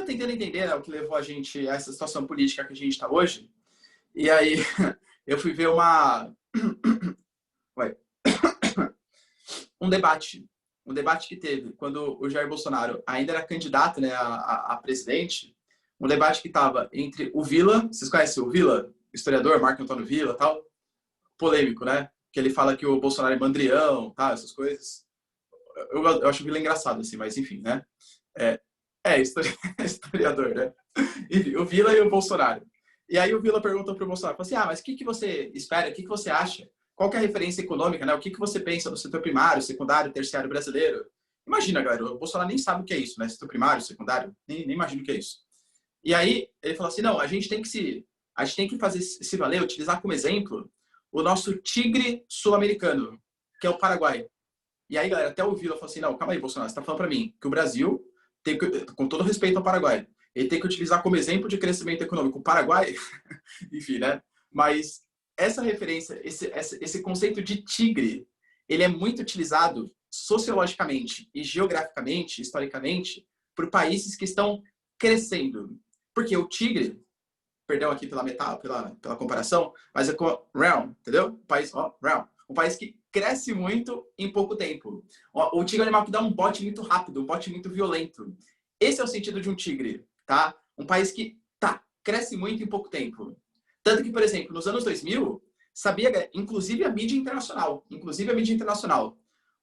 tentando entender, né, o que levou a gente a essa situação política que a gente está hoje. E aí eu fui ver Ué. um debate que teve quando o Jair Bolsonaro ainda era candidato, né, a presidente, um debate que estava entre o Vila, vocês conhecem o Vila, historiador, Marco Antônio Vila, tal, polêmico, né, que ele fala que o Bolsonaro é mandrião, tal, essas coisas. Eu acho o Vila engraçado, assim, mas enfim, né, historiador, né, enfim, o Vila e o Bolsonaro. E aí o Vila perguntou para o Bolsonaro, falou assim, mas o que você espera, o que você acha? Qual que é a referência econômica, né? O que você pensa do setor primário, secundário, terciário brasileiro? Imagina, galera, o Bolsonaro nem sabe o que é isso, né? Setor primário, secundário, nem imagina o que é isso. E aí ele falou assim, não, a gente tem que fazer se valer, utilizar como exemplo o nosso tigre sul-americano, que é o Paraguai. E aí, galera, até o Vila falou assim, não, calma aí, Bolsonaro, você tá falando para mim que o Brasil tem que, com todo respeito ao Paraguai, ele tem que utilizar como exemplo de crescimento econômico o Paraguai, enfim, né? Mas essa referência, esse conceito de tigre, ele é muito utilizado sociologicamente e geograficamente, historicamente, por países que estão crescendo. Porque o tigre, perdão aqui pela comparação, mas é com realm, entendeu? Um país que cresce muito em pouco tempo. O tigre é um animal que dá um bote muito rápido, um bote muito violento. Esse é o sentido de um tigre, tá? Um país que, cresce muito em pouco tempo. Tanto que, por exemplo, nos anos 2000, inclusive a mídia internacional,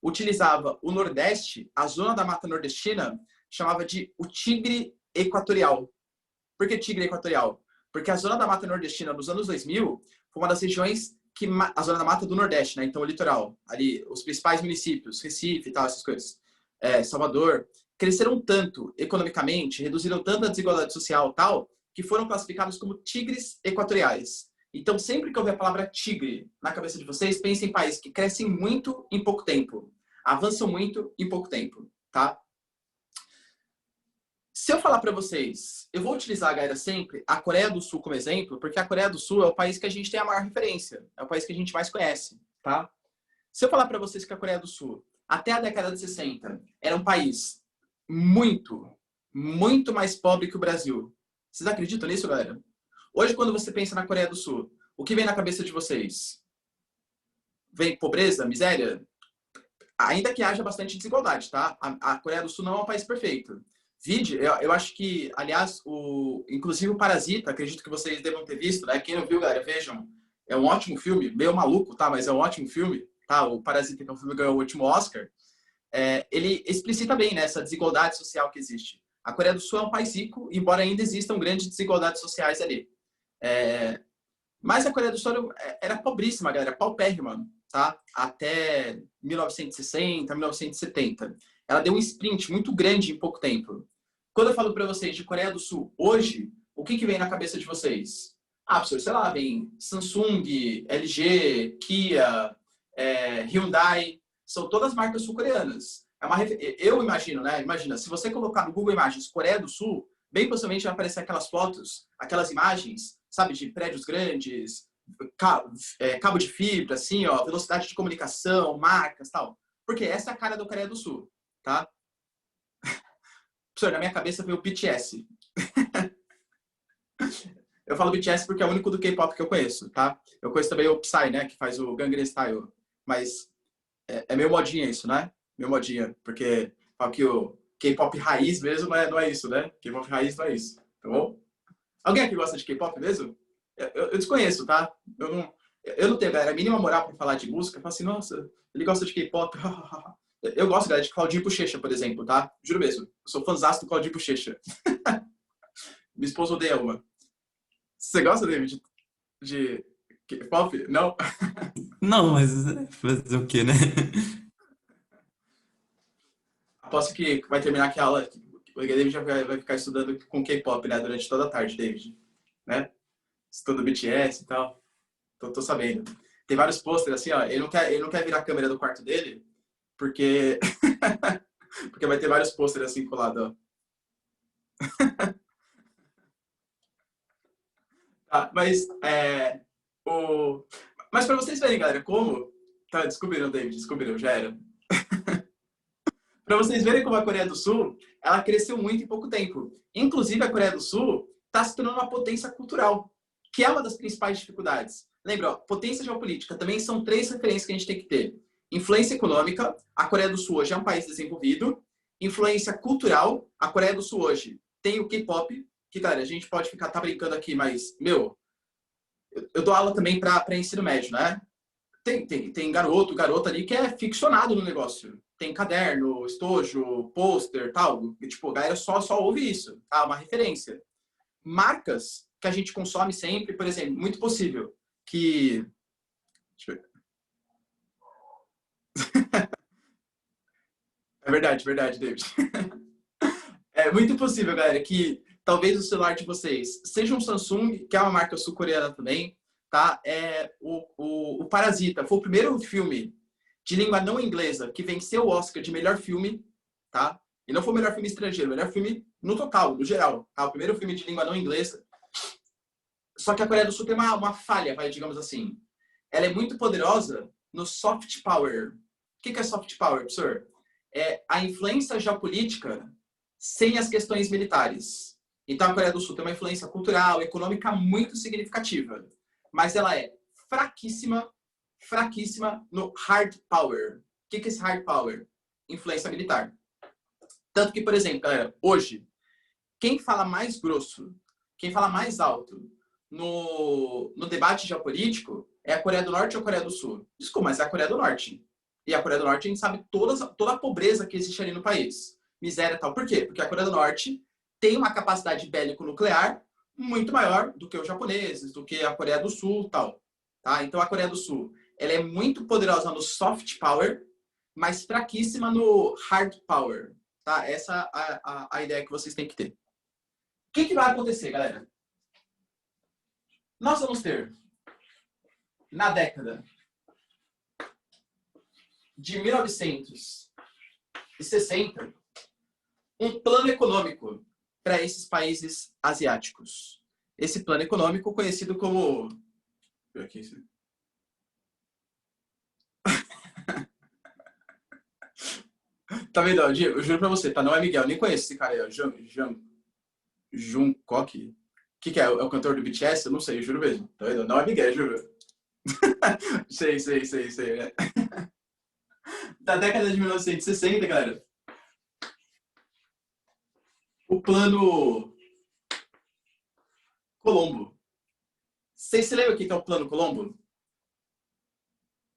utilizava o Nordeste, a zona da Mata Nordestina, chamava de o tigre equatorial. Por que tigre equatorial? Porque a zona da Mata Nordestina, nos anos 2000, foi uma das regiões a zona da Mata do Nordeste, né? Então, o litoral, ali, os principais municípios, Recife e tal, essas coisas, Salvador, cresceram tanto economicamente, reduziram tanto a desigualdade social e tal, que foram classificados como tigres equatoriais. Então, sempre que houver a palavra tigre na cabeça de vocês, pensem em países que crescem muito em pouco tempo, avançam muito em pouco tempo, tá? Se eu falar para vocês, eu vou utilizar, galera, sempre a Coreia do Sul como exemplo, porque a Coreia do Sul é o país que a gente tem a maior referência, é o país que a gente mais conhece, tá? Se eu falar para vocês que a Coreia do Sul, até a década de 60, era um país muito, muito mais pobre que o Brasil. Vocês acreditam nisso, galera? Hoje, quando você pensa na Coreia do Sul, o que vem na cabeça de vocês? Vem pobreza, miséria? Ainda que haja bastante desigualdade, tá? A Coreia do Sul não é um país perfeito. Eu acho que, aliás, inclusive o Parasita, acredito que vocês devam ter visto, né? Quem não viu, galera, vejam. É um ótimo filme, meio maluco, tá? Mas é um ótimo filme, tá? O Parasita, que é um filme que ganhou o último Oscar, ele explicita bem, né, essa desigualdade social que existe. A Coreia do Sul é um país rico, embora ainda existam grandes desigualdades sociais ali. Mas a Coreia do Sul era pobríssima, galera, paupérrima, tá? Até 1960, 1970. Ela deu um sprint muito grande em pouco tempo. Quando eu falo para vocês de Coreia do Sul hoje, o que vem na cabeça de vocês? Professor, sei lá, vem Samsung, LG, Kia, Hyundai, são todas marcas sul-coreanas. Eu imagino, né? Imagina, se você colocar no Google Imagens Coreia do Sul, bem possivelmente vai aparecer aquelas fotos, aquelas imagens, sabe, de prédios grandes, cabo de fibra, assim, ó, velocidade de comunicação, marcas, tal. Porque essa é a cara da Coreia do Sul, tá? Professor, na minha cabeça veio o BTS. Eu falo BTS porque é o único do K-pop que eu conheço, tá? Eu conheço também o Psy, né, que faz o Gangnam Style, mas é meio modinha isso, né? Meio modinha, porque falo que o K-pop raiz mesmo não é isso, né? K-pop raiz não é isso, tá bom? Alguém aqui gosta de K-pop mesmo? Eu desconheço, tá? Eu não tenho, galera, a mínima moral pra falar de música. Eu falo assim, nossa, ele gosta de K-pop. Eu gosto, galera, de Claudinho Bochecha, por exemplo, tá? Juro mesmo. Eu sou fãzaço do Claudinho Bochecha. Minha esposa odeia uma. Você gosta, David, de K-pop? Não? Não, mas fazer o quê, né? Aposto que vai terminar aqui a aula. O David já vai ficar estudando com K-pop, né? Durante toda a tarde, David. Né? Estuda BTS e tal. Tô sabendo. Tem vários pôsteres assim, ó. Ele não quer virar a câmera do quarto dele, porque porque vai ter vários pôsteres assim colados, ó. Tá, mas, mas para vocês verem, galera, como... Tá, descobriram, David, descobriram, já era. Para vocês verem como a Coreia do Sul, ela cresceu muito em pouco tempo. Inclusive, a Coreia do Sul está se tornando uma potência cultural, que é uma das principais dificuldades. Lembra, ó, potência geopolítica também são 3 referências que a gente tem que ter. Influência econômica, a Coreia do Sul hoje é um país desenvolvido. Influência cultural, a Coreia do Sul hoje tem o K-pop, que, cara, a gente pode ficar brincando aqui, mas, meu, eu dou aula também para ensino médio, né? Tem garota ali que é ficcionado no negócio. Tem caderno, estojo, pôster, tal. E, tipo, a galera só ouve isso, tá? Uma referência. Marcas que a gente consome sempre, por exemplo, muito possível que... Deixa eu ver. É verdade, David. É muito possível, galera, que talvez o celular de vocês seja um Samsung, que é uma marca sul-coreana também, tá? O Parasita foi o primeiro filme de língua não inglesa que venceu o Oscar de melhor filme, tá? E não foi o melhor filme estrangeiro, o melhor filme no total, no geral, tá? O primeiro filme de língua não inglesa. Só que a Coreia do Sul tem uma falha, digamos assim. Ela é muito poderosa no soft power. O que é soft power, professor? É a influência geopolítica sem as questões militares. Então, a Coreia do Sul tem uma influência cultural, econômica muito significativa. Mas ela é fraquíssima no hard power. O que é esse hard power? Influência militar. Tanto que, por exemplo, galera, hoje, quem fala mais grosso, quem fala mais alto no debate geopolítico é a Coreia do Norte ou a Coreia do Sul? Desculpa, mas é a Coreia do Norte. E a Coreia do Norte, a gente sabe toda a pobreza que existe ali no país. Miséria e tal. Por quê? Porque a Coreia do Norte tem uma capacidade bélico-nuclear muito maior do que os japoneses, do que a Coreia do Sul e tal. Tá? Então, a Coreia do Sul ela é muito poderosa no soft power, mas fraquíssima no hard power. Tá? Essa é a ideia que vocês têm que ter. O que vai acontecer, galera? Nós vamos ter, na década de 1960, um plano econômico para esses países asiáticos. Esse plano econômico conhecido como... Tá vendo? Eu juro pra você, tá? Não é Miguel, nem conheço esse cara aí, ó. Jungkook. O que é? É o cantor do BTS? Eu não sei, eu juro mesmo. Tá vendo? Não é Miguel, juro. sei, né? Da década de 1960, galera. O plano Colombo. Vocês se lembram o que é o plano Colombo?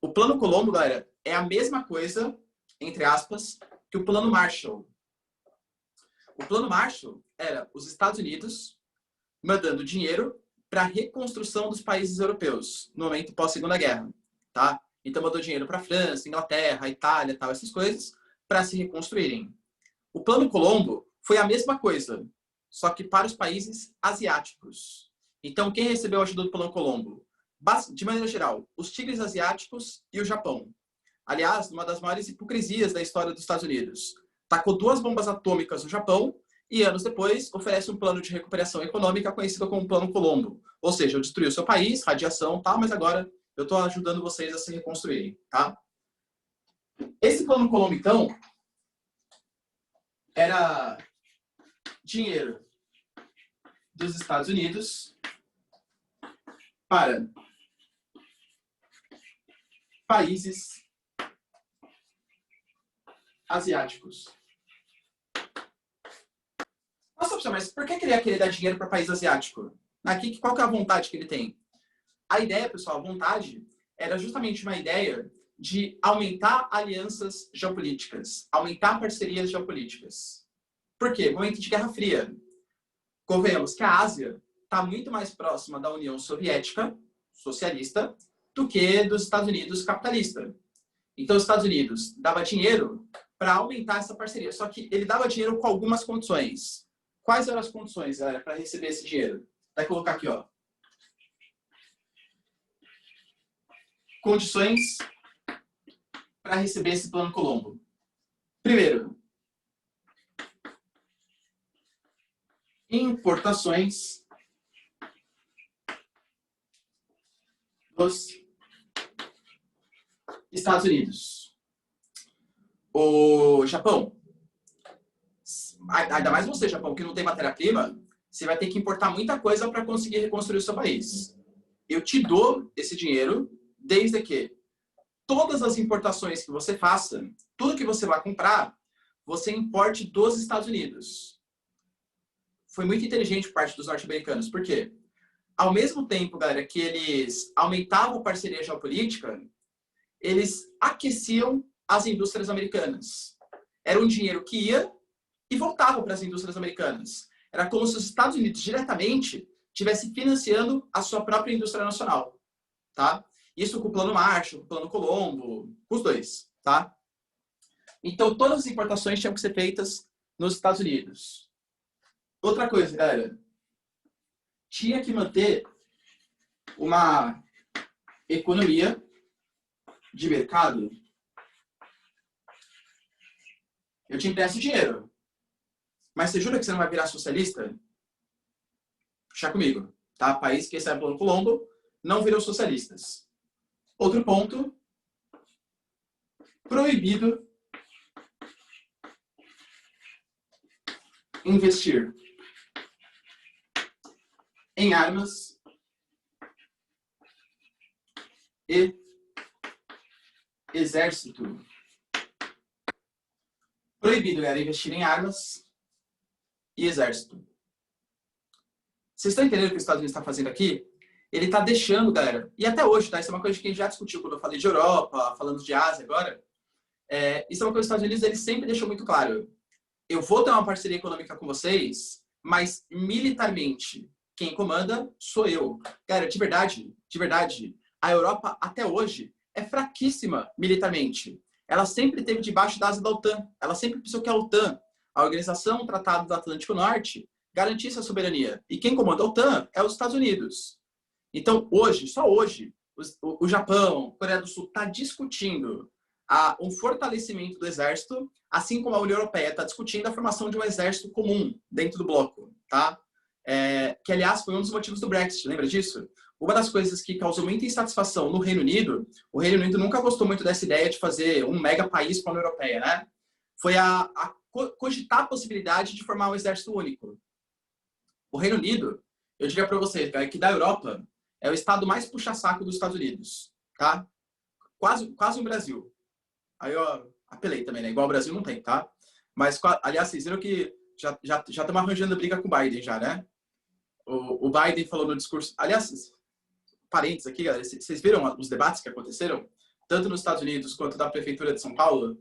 O plano Colombo, galera, é a mesma coisa, entre aspas, que o plano Marshall. O plano Marshall era os Estados Unidos mandando dinheiro para a reconstrução dos países europeus no momento pós-Segunda Guerra, tá? Então mandou dinheiro para a França, Inglaterra, Itália, tal, essas coisas, para se reconstruírem. O plano Colombo foi a mesma coisa, só que para os países asiáticos. Então, quem recebeu a ajuda do plano Colombo? De maneira geral, os tigres asiáticos e o Japão. Aliás, uma das maiores hipocrisias da história dos Estados Unidos. Tacou 2 bombas atômicas no Japão e, anos depois, oferece um plano de recuperação econômica conhecido como Plano Colombo. Ou seja, eu destruí o seu país, radiação, tal, mas agora eu estou ajudando vocês a se reconstruírem, tá? Esse Plano Colombo, então, era dinheiro dos Estados Unidos para países asiáticos. Nossa, professor, mas por que ele ia querer dar dinheiro para país asiático? Aqui, qual que é a vontade que ele tem? A ideia, pessoal, a vontade, era justamente uma ideia de aumentar alianças geopolíticas, aumentar parcerias geopolíticas. Por quê? Momento de Guerra Fria. Convenhamos que a Ásia está muito mais próxima da União Soviética, socialista, do que dos Estados Unidos, capitalista. Então, os Estados Unidos dava dinheiro para aumentar essa parceria. Só que ele dava dinheiro com algumas condições. Quais eram as condições, galera, para receber esse dinheiro? Vai colocar aqui, ó. Condições para receber esse plano Colombo. Primeiro, importações dos Estados Unidos. O Japão, ainda mais você, Japão, que não tem matéria-prima, você vai ter que importar muita coisa para conseguir reconstruir o seu país. Eu te dou esse dinheiro desde que todas as importações que você faça, tudo que você vai comprar, você importe dos Estados Unidos. Foi muito inteligente por parte dos norte-americanos. Por quê? Ao mesmo tempo, galera, que eles aumentavam a parceria geopolítica, eles aqueciam as indústrias americanas. Era um dinheiro que ia e voltava para as indústrias americanas. Era como se os Estados Unidos, diretamente, estivesse financiando a sua própria indústria nacional. Tá? Isso com o Plano Marshall, com o Plano Colombo, com os dois. Tá? Então, todas as importações tinham que ser feitas nos Estados Unidos. Outra coisa, galera. Tinha que manter uma economia de mercado. Eu te empresto dinheiro. Mas você jura que você não vai virar socialista? Puxa comigo. Tá? País que recebe Plano Colombo não virou socialistas. Outro ponto. Proibido investir em armas e exército. Proibido, galera, investir em armas e exército. Vocês estão entendendo o que os Estados Unidos está fazendo aqui? Ele está deixando, galera, e até hoje, tá? Isso é uma coisa que a gente já discutiu quando eu falei de Europa, falando de Ásia agora. Isso é uma coisa que os Estados Unidos ele sempre deixou muito claro. Eu vou ter uma parceria econômica com vocês, mas militarmente, quem comanda sou eu. Galera, de verdade, a Europa até hoje é fraquíssima militarmente. Ela sempre esteve debaixo da asa da OTAN. Ela sempre pensou que a OTAN, a Organização do Tratado do Atlântico Norte, garantisse a soberania. E quem comanda a OTAN é os Estados Unidos. Então, hoje, só hoje, o Japão, a Coreia do Sul está discutindo um fortalecimento do exército, assim como a União Europeia está discutindo a formação de um exército comum dentro do bloco, tá? Que, aliás, foi um dos motivos do Brexit, lembra disso? Uma das coisas que causou muita insatisfação no Reino Unido, o Reino Unido nunca gostou muito dessa ideia de fazer um mega país com a União Europeia, né? Foi cogitar a possibilidade de formar um exército único. O Reino Unido, eu diria para vocês, cara, que da Europa é o estado mais puxa-saco dos Estados Unidos, tá? Quase um Brasil. Aí eu apelei também, né? Igual o Brasil não tem, tá? Mas, aliás, vocês viram que já estamos arranjando briga com o Biden já, né? O Biden falou no discurso... Aliás, parênteses aqui, galera. Vocês viram os debates que aconteceram? Tanto nos Estados Unidos quanto da Prefeitura de São Paulo?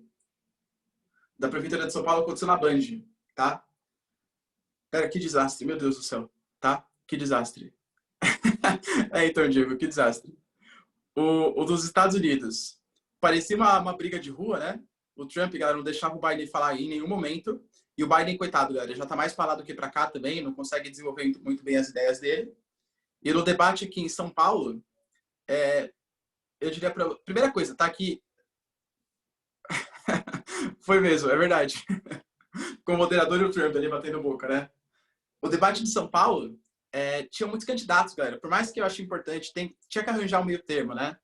Da Prefeitura de São Paulo aconteceu na Band, tá? Cara, que desastre, meu Deus do céu, tá? Que desastre. Então, Diego, que desastre. O dos Estados Unidos. Parecia uma briga de rua, né? O Trump, galera, não deixava o Biden falar em nenhum momento. E o Biden, coitado, galera, já tá mais pra lá do que pra cá também, não consegue desenvolver muito bem as ideias dele. E no debate aqui em São Paulo, eu diria pra... Primeira coisa, tá aqui... Foi mesmo, é verdade. Com o moderador e o Trump ali batendo boca, né? O debate de São Paulo, tinha muitos candidatos, galera. Por mais que eu ache importante, tinha que arranjar um meio termo, né?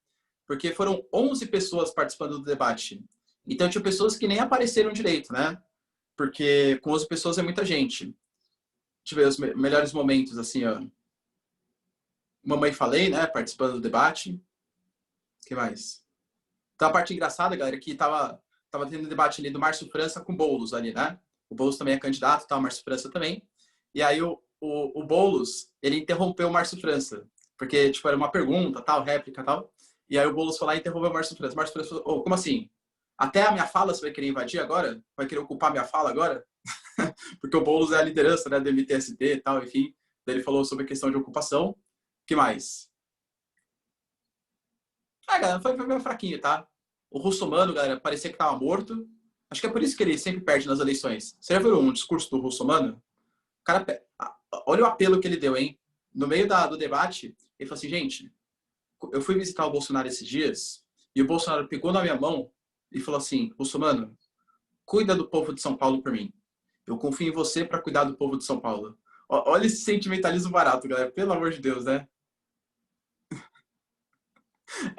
Porque foram 11 pessoas participando do debate. Então, tinha pessoas que nem apareceram direito, né? Porque com 11 pessoas é muita gente. Deixa eu ver os melhores momentos, assim, ó. Mamãe Falei, né? Participando do debate. O que mais? Então, a parte engraçada, galera, que tava tendo um debate ali do Márcio França com o Boulos ali, né? O Boulos também é candidato, tá? O Márcio França também. E aí, o Boulos, ele interrompeu o Márcio França. Porque, tipo, era uma pergunta, tal, réplica, tal. E aí, o Boulos foi lá e interrompeu o Márcio França. O Márcio França falou, oh, como assim? Até a minha fala você vai querer invadir agora? Vai querer ocupar a minha fala agora? Porque o Boulos é a liderança, né, do MTST e tal, enfim. Daí ele falou sobre a questão de ocupação. O que mais? Galera, foi meio fraquinho, tá? O Russomano, galera, parecia que tava morto. Acho que é por isso que ele sempre perde nas eleições. Você já viu um discurso do Russomano? O cara, olha o apelo que ele deu, hein? No meio do debate, ele falou assim, gente, eu fui visitar o Bolsonaro esses dias e o Bolsonaro pegou na minha mão e falou assim, Russomano, cuida do povo de São Paulo por mim. Eu confio em você para cuidar do povo de São Paulo. Olha esse sentimentalismo barato, galera. Pelo amor de Deus, né?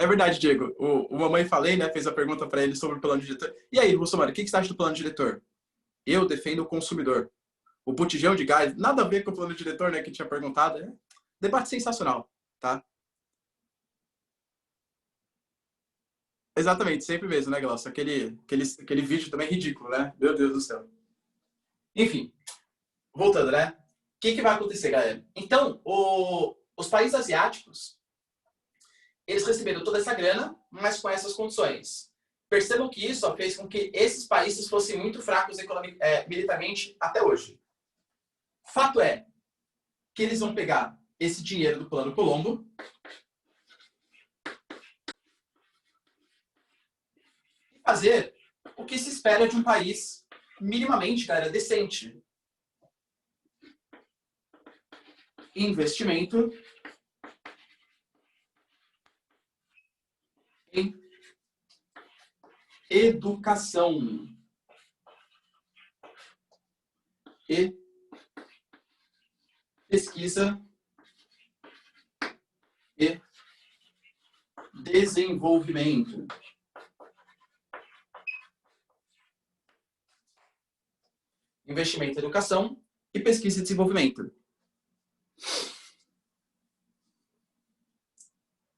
É verdade, Diego. O Mamãe Falei, né, fez a pergunta para ele sobre o plano diretor. E aí, Russomano, o que você acha do plano diretor? Eu defendo o consumidor. O botijão de gás, nada a ver com o plano diretor, né, que tinha perguntado. É debate sensacional, tá? Exatamente, sempre mesmo, né, Glaucio? Aquele vídeo também ridículo, né? Meu Deus do céu. Enfim, voltando, né? O que vai acontecer, galera? Então, os países asiáticos, eles receberam toda essa grana, mas com essas condições. Percebam que isso fez com que esses países fossem muito fracos militarmente até hoje. Fato é que eles vão pegar esse dinheiro do Plano Colombo e fazer o que se espera de um país minimamente, galera, decente. Investimento em educação e pesquisa e desenvolvimento. Investimento em educação e pesquisa e desenvolvimento.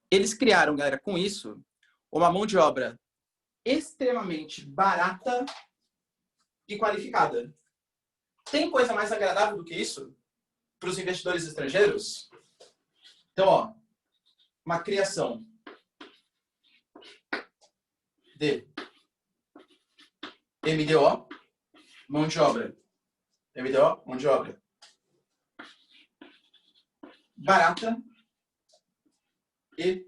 Eles criaram, galera, com isso, uma mão de obra extremamente barata e qualificada. Tem coisa mais agradável do que isso para os investidores estrangeiros? Então, ó, uma criação de MDO, mão de obra. MDO, mão de obra. Barata e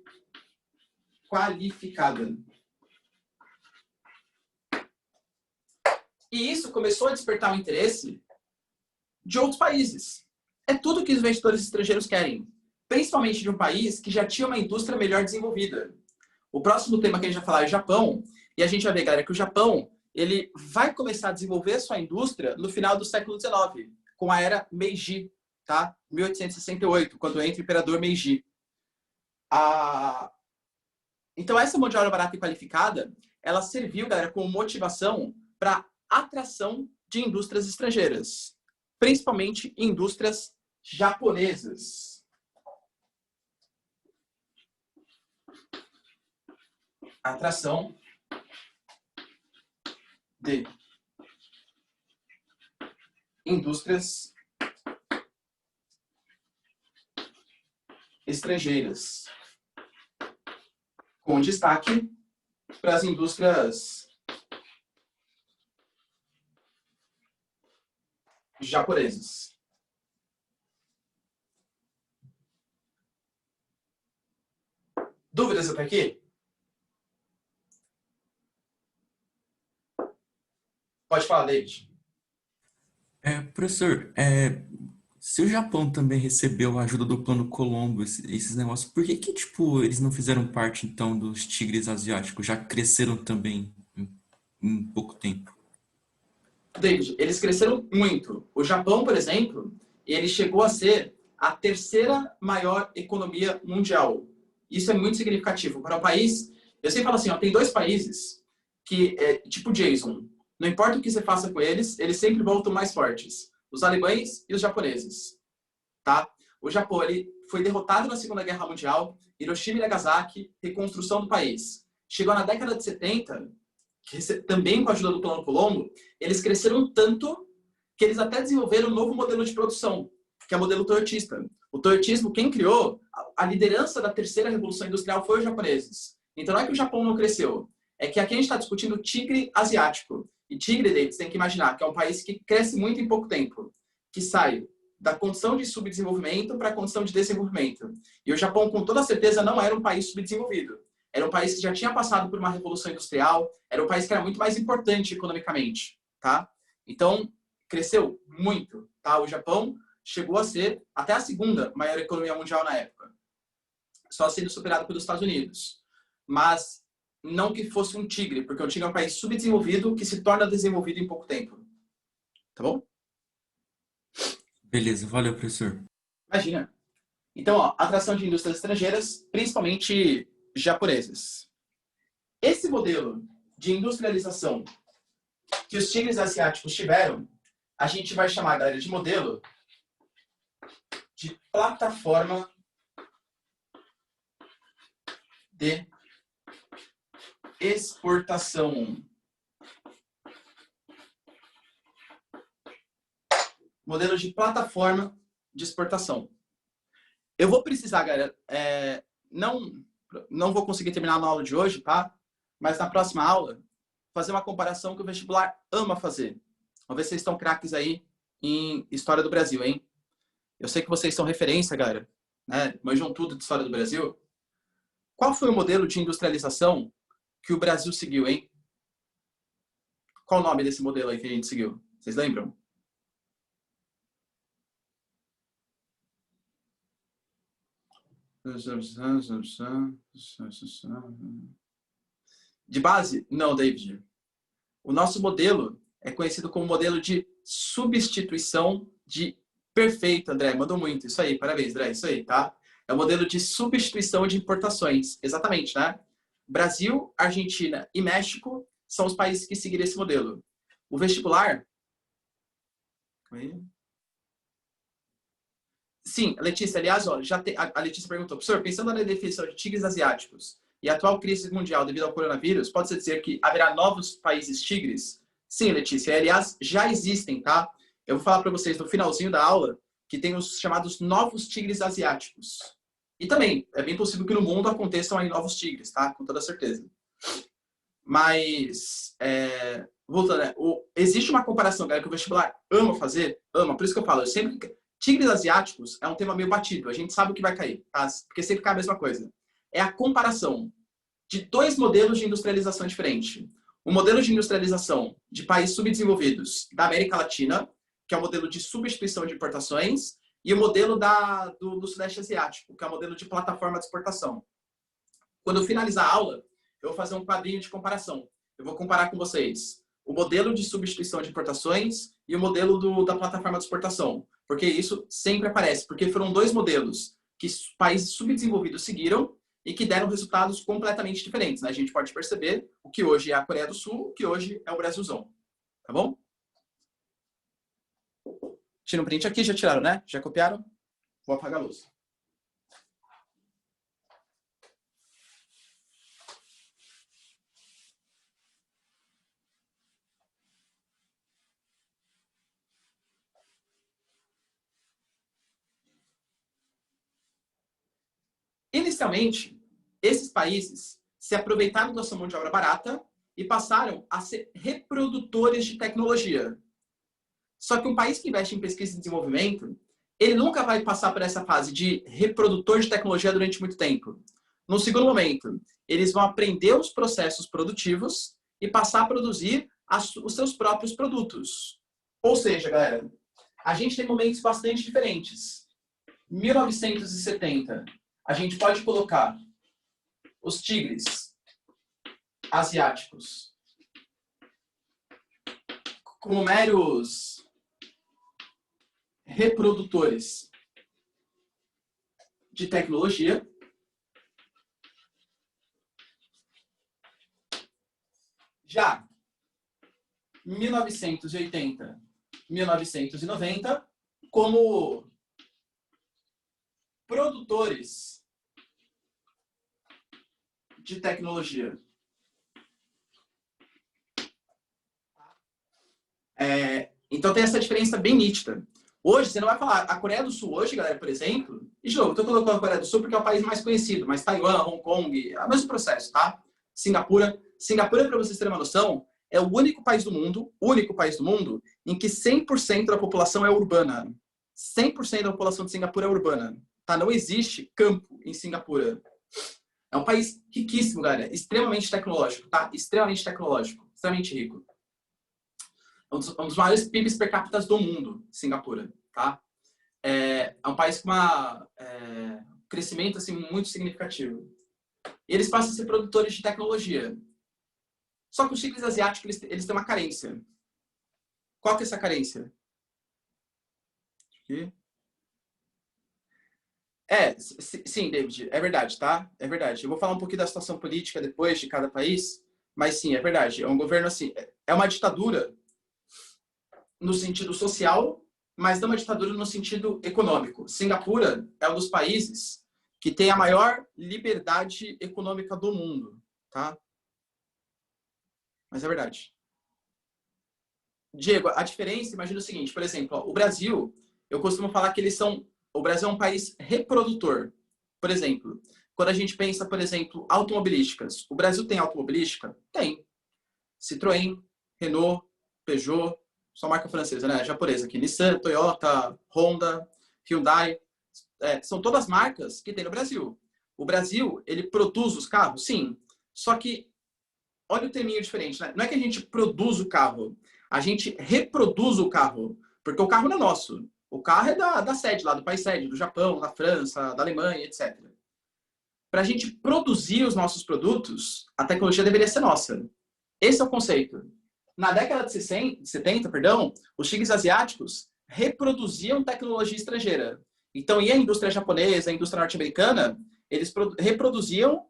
qualificada. E isso começou a despertar o interesse de outros países. É tudo que os investidores estrangeiros querem, principalmente de um país que já tinha uma indústria melhor desenvolvida. O próximo tema que a gente vai falar é o Japão, e a gente vai ver, galera, que o Japão ele vai começar a desenvolver a sua indústria no final do século XIX, com a era Meiji, tá? 1868, quando entra o imperador Meiji. Então, essa mão de obra barata e qualificada, ela serviu, galera, como motivação para atração de indústrias estrangeiras, principalmente indústrias japonesas. Atração de indústrias estrangeiras, com destaque para as indústrias japonesas. Dúvidas até aqui? Pode falar, David. Professor, se o Japão também recebeu a ajuda do Plano Colombo, esses negócios, por que tipo, eles não fizeram parte, então, dos tigres asiáticos? Já cresceram também em pouco tempo. David, eles cresceram muito. O Japão, por exemplo, ele chegou a ser a terceira maior economia mundial. Isso é muito significativo. Para um país, eu sempre falo assim, ó, tem dois países que, tipo Jason, não importa o que você faça com eles, eles sempre voltam mais fortes. Os alemães e os japoneses. Tá? O Japão ele foi derrotado na Segunda Guerra Mundial, Hiroshima e Nagasaki, reconstrução do país. Chegou na década de 70, também com a ajuda do Plano Colombo, eles cresceram tanto que eles até desenvolveram um novo modelo de produção, que é o modelo toyotista. O toyotismo, quem criou, a liderança da terceira revolução industrial foi os japoneses. Então não é que o Japão não cresceu, é que aqui a gente está discutindo o tigre asiático. E tigre, David, você tem que imaginar que é um país que cresce muito em pouco tempo, que sai da condição de subdesenvolvimento para a condição de desenvolvimento. E o Japão, com toda certeza, não era um país subdesenvolvido. Era um país que já tinha passado por uma revolução industrial, era um país que era muito mais importante economicamente, tá? Então, cresceu muito, tá? O Japão chegou a ser até a segunda maior economia mundial na época, só sendo superado pelos Estados Unidos. Mas não que fosse um tigre, porque o tigre é um país subdesenvolvido que se torna desenvolvido em pouco tempo. Tá bom? Beleza, valeu, professor. Imagina. Então, ó, atração de indústrias estrangeiras, principalmente japoneses. Esse modelo de industrialização que os tigres asiáticos tiveram, a gente vai chamar, galera, de modelo de plataforma de exportação. Modelo de plataforma de exportação. Eu vou precisar, galera, não vou conseguir terminar na aula de hoje, tá? Mas na próxima aula, fazer uma comparação que o vestibular ama fazer. Vamos ver se vocês estão craques aí em História do Brasil, hein? Eu sei que vocês são referência, galera, né? Manjam tudo de História do Brasil. Qual foi o modelo de industrialização que o Brasil seguiu, hein? Qual o nome desse modelo aí que a gente seguiu? Vocês lembram? De base? Não, David. O nosso modelo é conhecido como modelo de substituição de... Perfeito, André. Mandou muito. Isso aí. Parabéns, André. Isso aí, tá? É o modelo de substituição de importações. Exatamente, né? Brasil, Argentina e México são os países que seguiram esse modelo. O vestibular... Sim, Letícia, aliás, ó, a Letícia perguntou, professor, pensando na definição de tigres asiáticos e a atual crise mundial devido ao coronavírus, pode-se dizer que haverá novos países tigres? Sim, Letícia, aliás, já existem, tá? Eu vou falar para vocês no finalzinho da aula que tem os chamados novos tigres asiáticos. E também, é bem possível que no mundo aconteçam aí novos tigres, tá? Com toda certeza. Mas, voltando, né? Existe uma comparação, galera, que o vestibular ama fazer, ama, por isso que eu falo, eu sempre... Tigres asiáticos é um tema meio batido, a gente sabe o que vai cair, tá? Porque sempre cai a mesma coisa. É a comparação de dois modelos de industrialização diferentes. O modelo de industrialização de países subdesenvolvidos da América Latina, que é o modelo de substituição de importações, e o modelo do Sudeste Asiático, que é o modelo de plataforma de exportação. Quando eu finalizar a aula, eu vou fazer um quadrinho de comparação. Eu vou comparar com vocês o modelo de substituição de importações e o modelo da plataforma de exportação. Porque isso sempre aparece. Porque foram dois modelos que países subdesenvolvidos seguiram e que deram resultados completamente diferentes, né? A gente pode perceber o que hoje é a Coreia do Sul, o que hoje é o Brasilzão. Tá bom? Tira um print aqui, já tiraram, né? Já copiaram? Vou apagar a luz. Inicialmente, esses países se aproveitaram da sua mão de obra barata e passaram a ser reprodutores de tecnologia. Só que um país que investe em pesquisa e desenvolvimento, ele nunca vai passar por essa fase de reprodutor de tecnologia durante muito tempo. No segundo momento, eles vão aprender os processos produtivos e passar a produzir os seus próprios produtos. Ou seja, galera, a gente tem momentos bastante diferentes. 1970, a gente pode colocar os tigres asiáticos como meros reprodutores de tecnologia. Já 1980, 1990, como produtores de tecnologia. Então tem essa diferença bem nítida. Hoje, você não vai falar, a Coreia do Sul hoje, galera, por exemplo, e de novo, eu estou colocando a Coreia do Sul porque é o país mais conhecido, mas Taiwan, Hong Kong, é o mesmo processo, tá? Singapura, para vocês terem uma noção, é o único país do mundo, em que 100% da população é urbana. 100% da população de Singapura é urbana. Tá? Não existe campo em Singapura. É um país riquíssimo, galera. Extremamente tecnológico, tá? Extremamente tecnológico. Extremamente rico. É um dos maiores PIBs per capita do mundo, Singapura, tá? É um país com um crescimento assim, muito significativo. E eles passam a ser produtores de tecnologia. Só que os tigres asiáticos, eles têm uma carência. Qual que é essa carência? Aqui. Sim, David, é verdade, tá? É verdade. Eu vou falar um pouquinho da situação política depois de cada país, mas sim, é verdade. É um governo assim, é uma ditadura no sentido social, mas não uma ditadura no sentido econômico. Singapura é um dos países que tem a maior liberdade econômica do mundo, tá? Mas é verdade. Diego, a diferença, imagina o seguinte, por exemplo, ó, o Brasil, eu costumo falar que o Brasil é um país reprodutor. Por exemplo, quando a gente pensa, por exemplo, automobilísticas, o Brasil tem automobilística? Tem. Citroën, Renault, Peugeot, só marca francesa, né? Japonesa aqui, Nissan, Toyota, Honda, Hyundai, são todas marcas que tem no Brasil. O Brasil, ele produz os carros? Sim. Só que, olha o terminho diferente, né? Não é que a gente produz o carro, a gente reproduz o carro, porque o carro não é nosso. O carro é da sede lá, do país sede, do Japão, da França, da Alemanha, etc. Para a gente produzir os nossos produtos, a tecnologia deveria ser nossa. Esse é o conceito. Na década de 70, os tigres asiáticos reproduziam tecnologia estrangeira. Então, e a indústria japonesa, a indústria norte-americana, eles reproduziam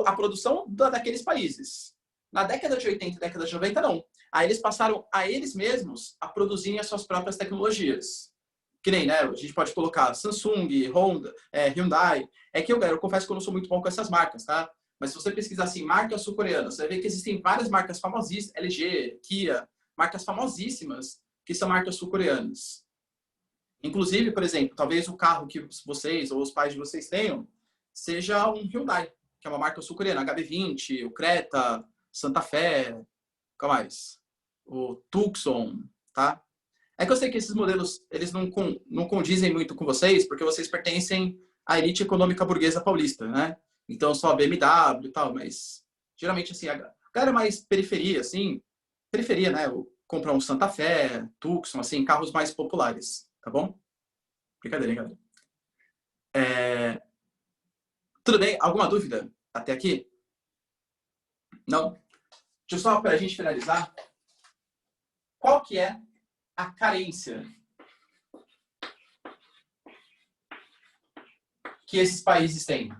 a produção daqueles países. Na década de 80 e década de 90, não. Aí eles passaram a eles mesmos a produzirem as suas próprias tecnologias. Que nem, né? A gente pode colocar Samsung, Honda, Hyundai. É que eu confesso que eu não sou muito bom com essas marcas, tá? Mas se você pesquisar assim, marcas sul-coreanas, você vai ver que existem várias marcas famosíssimas, LG, Kia, marcas famosíssimas que são marcas sul-coreanas. Inclusive, por exemplo, talvez o carro que vocês ou os pais de vocês tenham seja um Hyundai, que é uma marca sul-coreana, HB20, o Creta, Santa Fé, qual mais? O Tucson, tá? É que eu sei que esses modelos, eles não condizem muito com vocês, porque vocês pertencem à elite econômica burguesa paulista, né? Então, só BMW e tal, mas geralmente, assim, a galera mais periferia, assim, periferia, né? Comprar um Santa Fé, Tucson, assim, carros mais populares, tá bom? Brincadeira, hein, galera? Tudo bem? Alguma dúvida até aqui? Não? Deixa eu só, para a gente finalizar, qual que é a carência que esses países têm?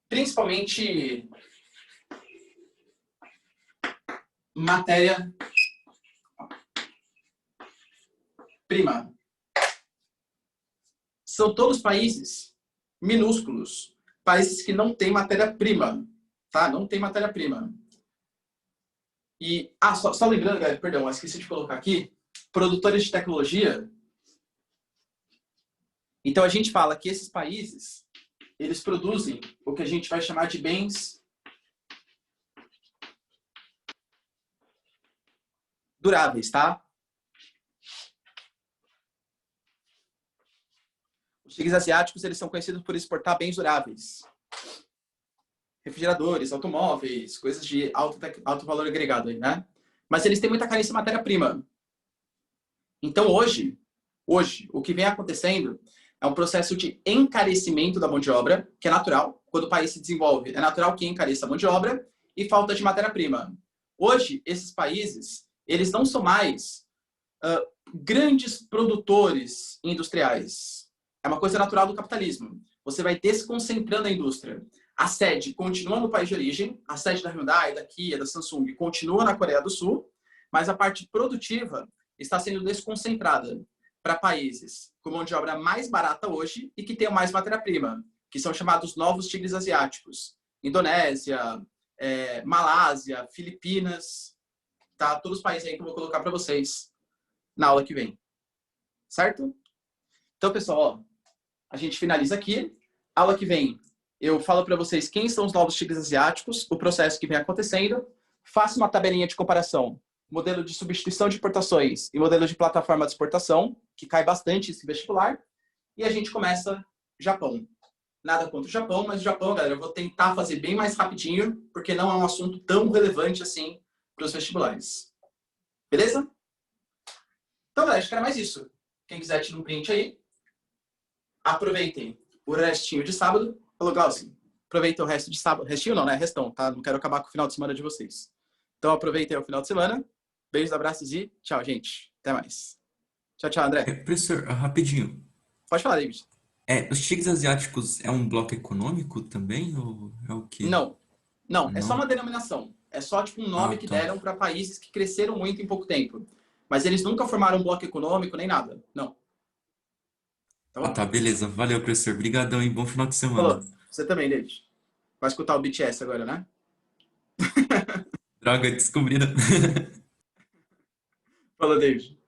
Principalmente matéria-prima. São todos países minúsculos, países que não têm matéria-prima, tá? Não tem matéria-prima. E, só lembrando, galera, perdão, esqueci de colocar aqui, produtores de tecnologia. Então, a gente fala que esses países, eles produzem o que a gente vai chamar de bens duráveis, tá? Os tigres asiáticos, eles são conhecidos por exportar bens duráveis. Refrigeradores, automóveis, coisas de alto valor agregado aí, né? Mas eles têm muita carência de matéria-prima. Então, hoje, o que vem acontecendo é um processo de encarecimento da mão de obra, que é natural. Quando o país se desenvolve, é natural que encareça a mão de obra e falta de matéria-prima. Hoje, esses países, eles não são mais grandes produtores industriais. É uma coisa natural do capitalismo. Você vai desconcentrando a indústria. A sede continua no país de origem, a sede da Hyundai, da Kia, da Samsung continua na Coreia do Sul, mas a parte produtiva está sendo desconcentrada para países com mão de obra mais barata hoje e que tenham mais matéria-prima, que são chamados novos tigres asiáticos. Indonésia, Malásia, Filipinas, tá? Todos os países aí que eu vou colocar para vocês na aula que vem. Certo? Então, pessoal, ó, a gente finaliza aqui. Aula que vem, eu falo para vocês quem são os novos tigres asiáticos, o processo que vem acontecendo, faço uma tabelinha de comparação, modelo de substituição de importações e modelo de plataforma de exportação, que cai bastante esse vestibular, e a gente começa Japão. Nada contra o Japão, mas o Japão, galera, eu vou tentar fazer bem mais rapidinho, porque não é um assunto tão relevante assim para os vestibulares. Beleza? Então, galera, acho que era mais isso. Quem quiser, tira um print aí. Aproveitem o restinho de sábado. Falou, Glaucio. Aproveitem o resto de sábado. Restinho não, né? Restão, tá? Não quero acabar com o final de semana de vocês. Então, aproveitem o final de semana. Beijos, abraços e tchau, gente. Até mais. Tchau, tchau, André. Professor, rapidinho. Pode falar, David. Os tigres asiáticos é um bloco econômico também, ou é o quê? Não, não, é só Não? uma denominação. É só tipo um Ah, nome que tá. deram para países que cresceram muito em pouco tempo. Mas eles nunca formaram um bloco econômico nem nada. Não, tá Ah, bom? tá, beleza. Valeu, professor. Obrigadão e bom final de semana. Falou. Você também, David. Vai escutar o BTS agora, né? Droga, descobrida. Falou, David.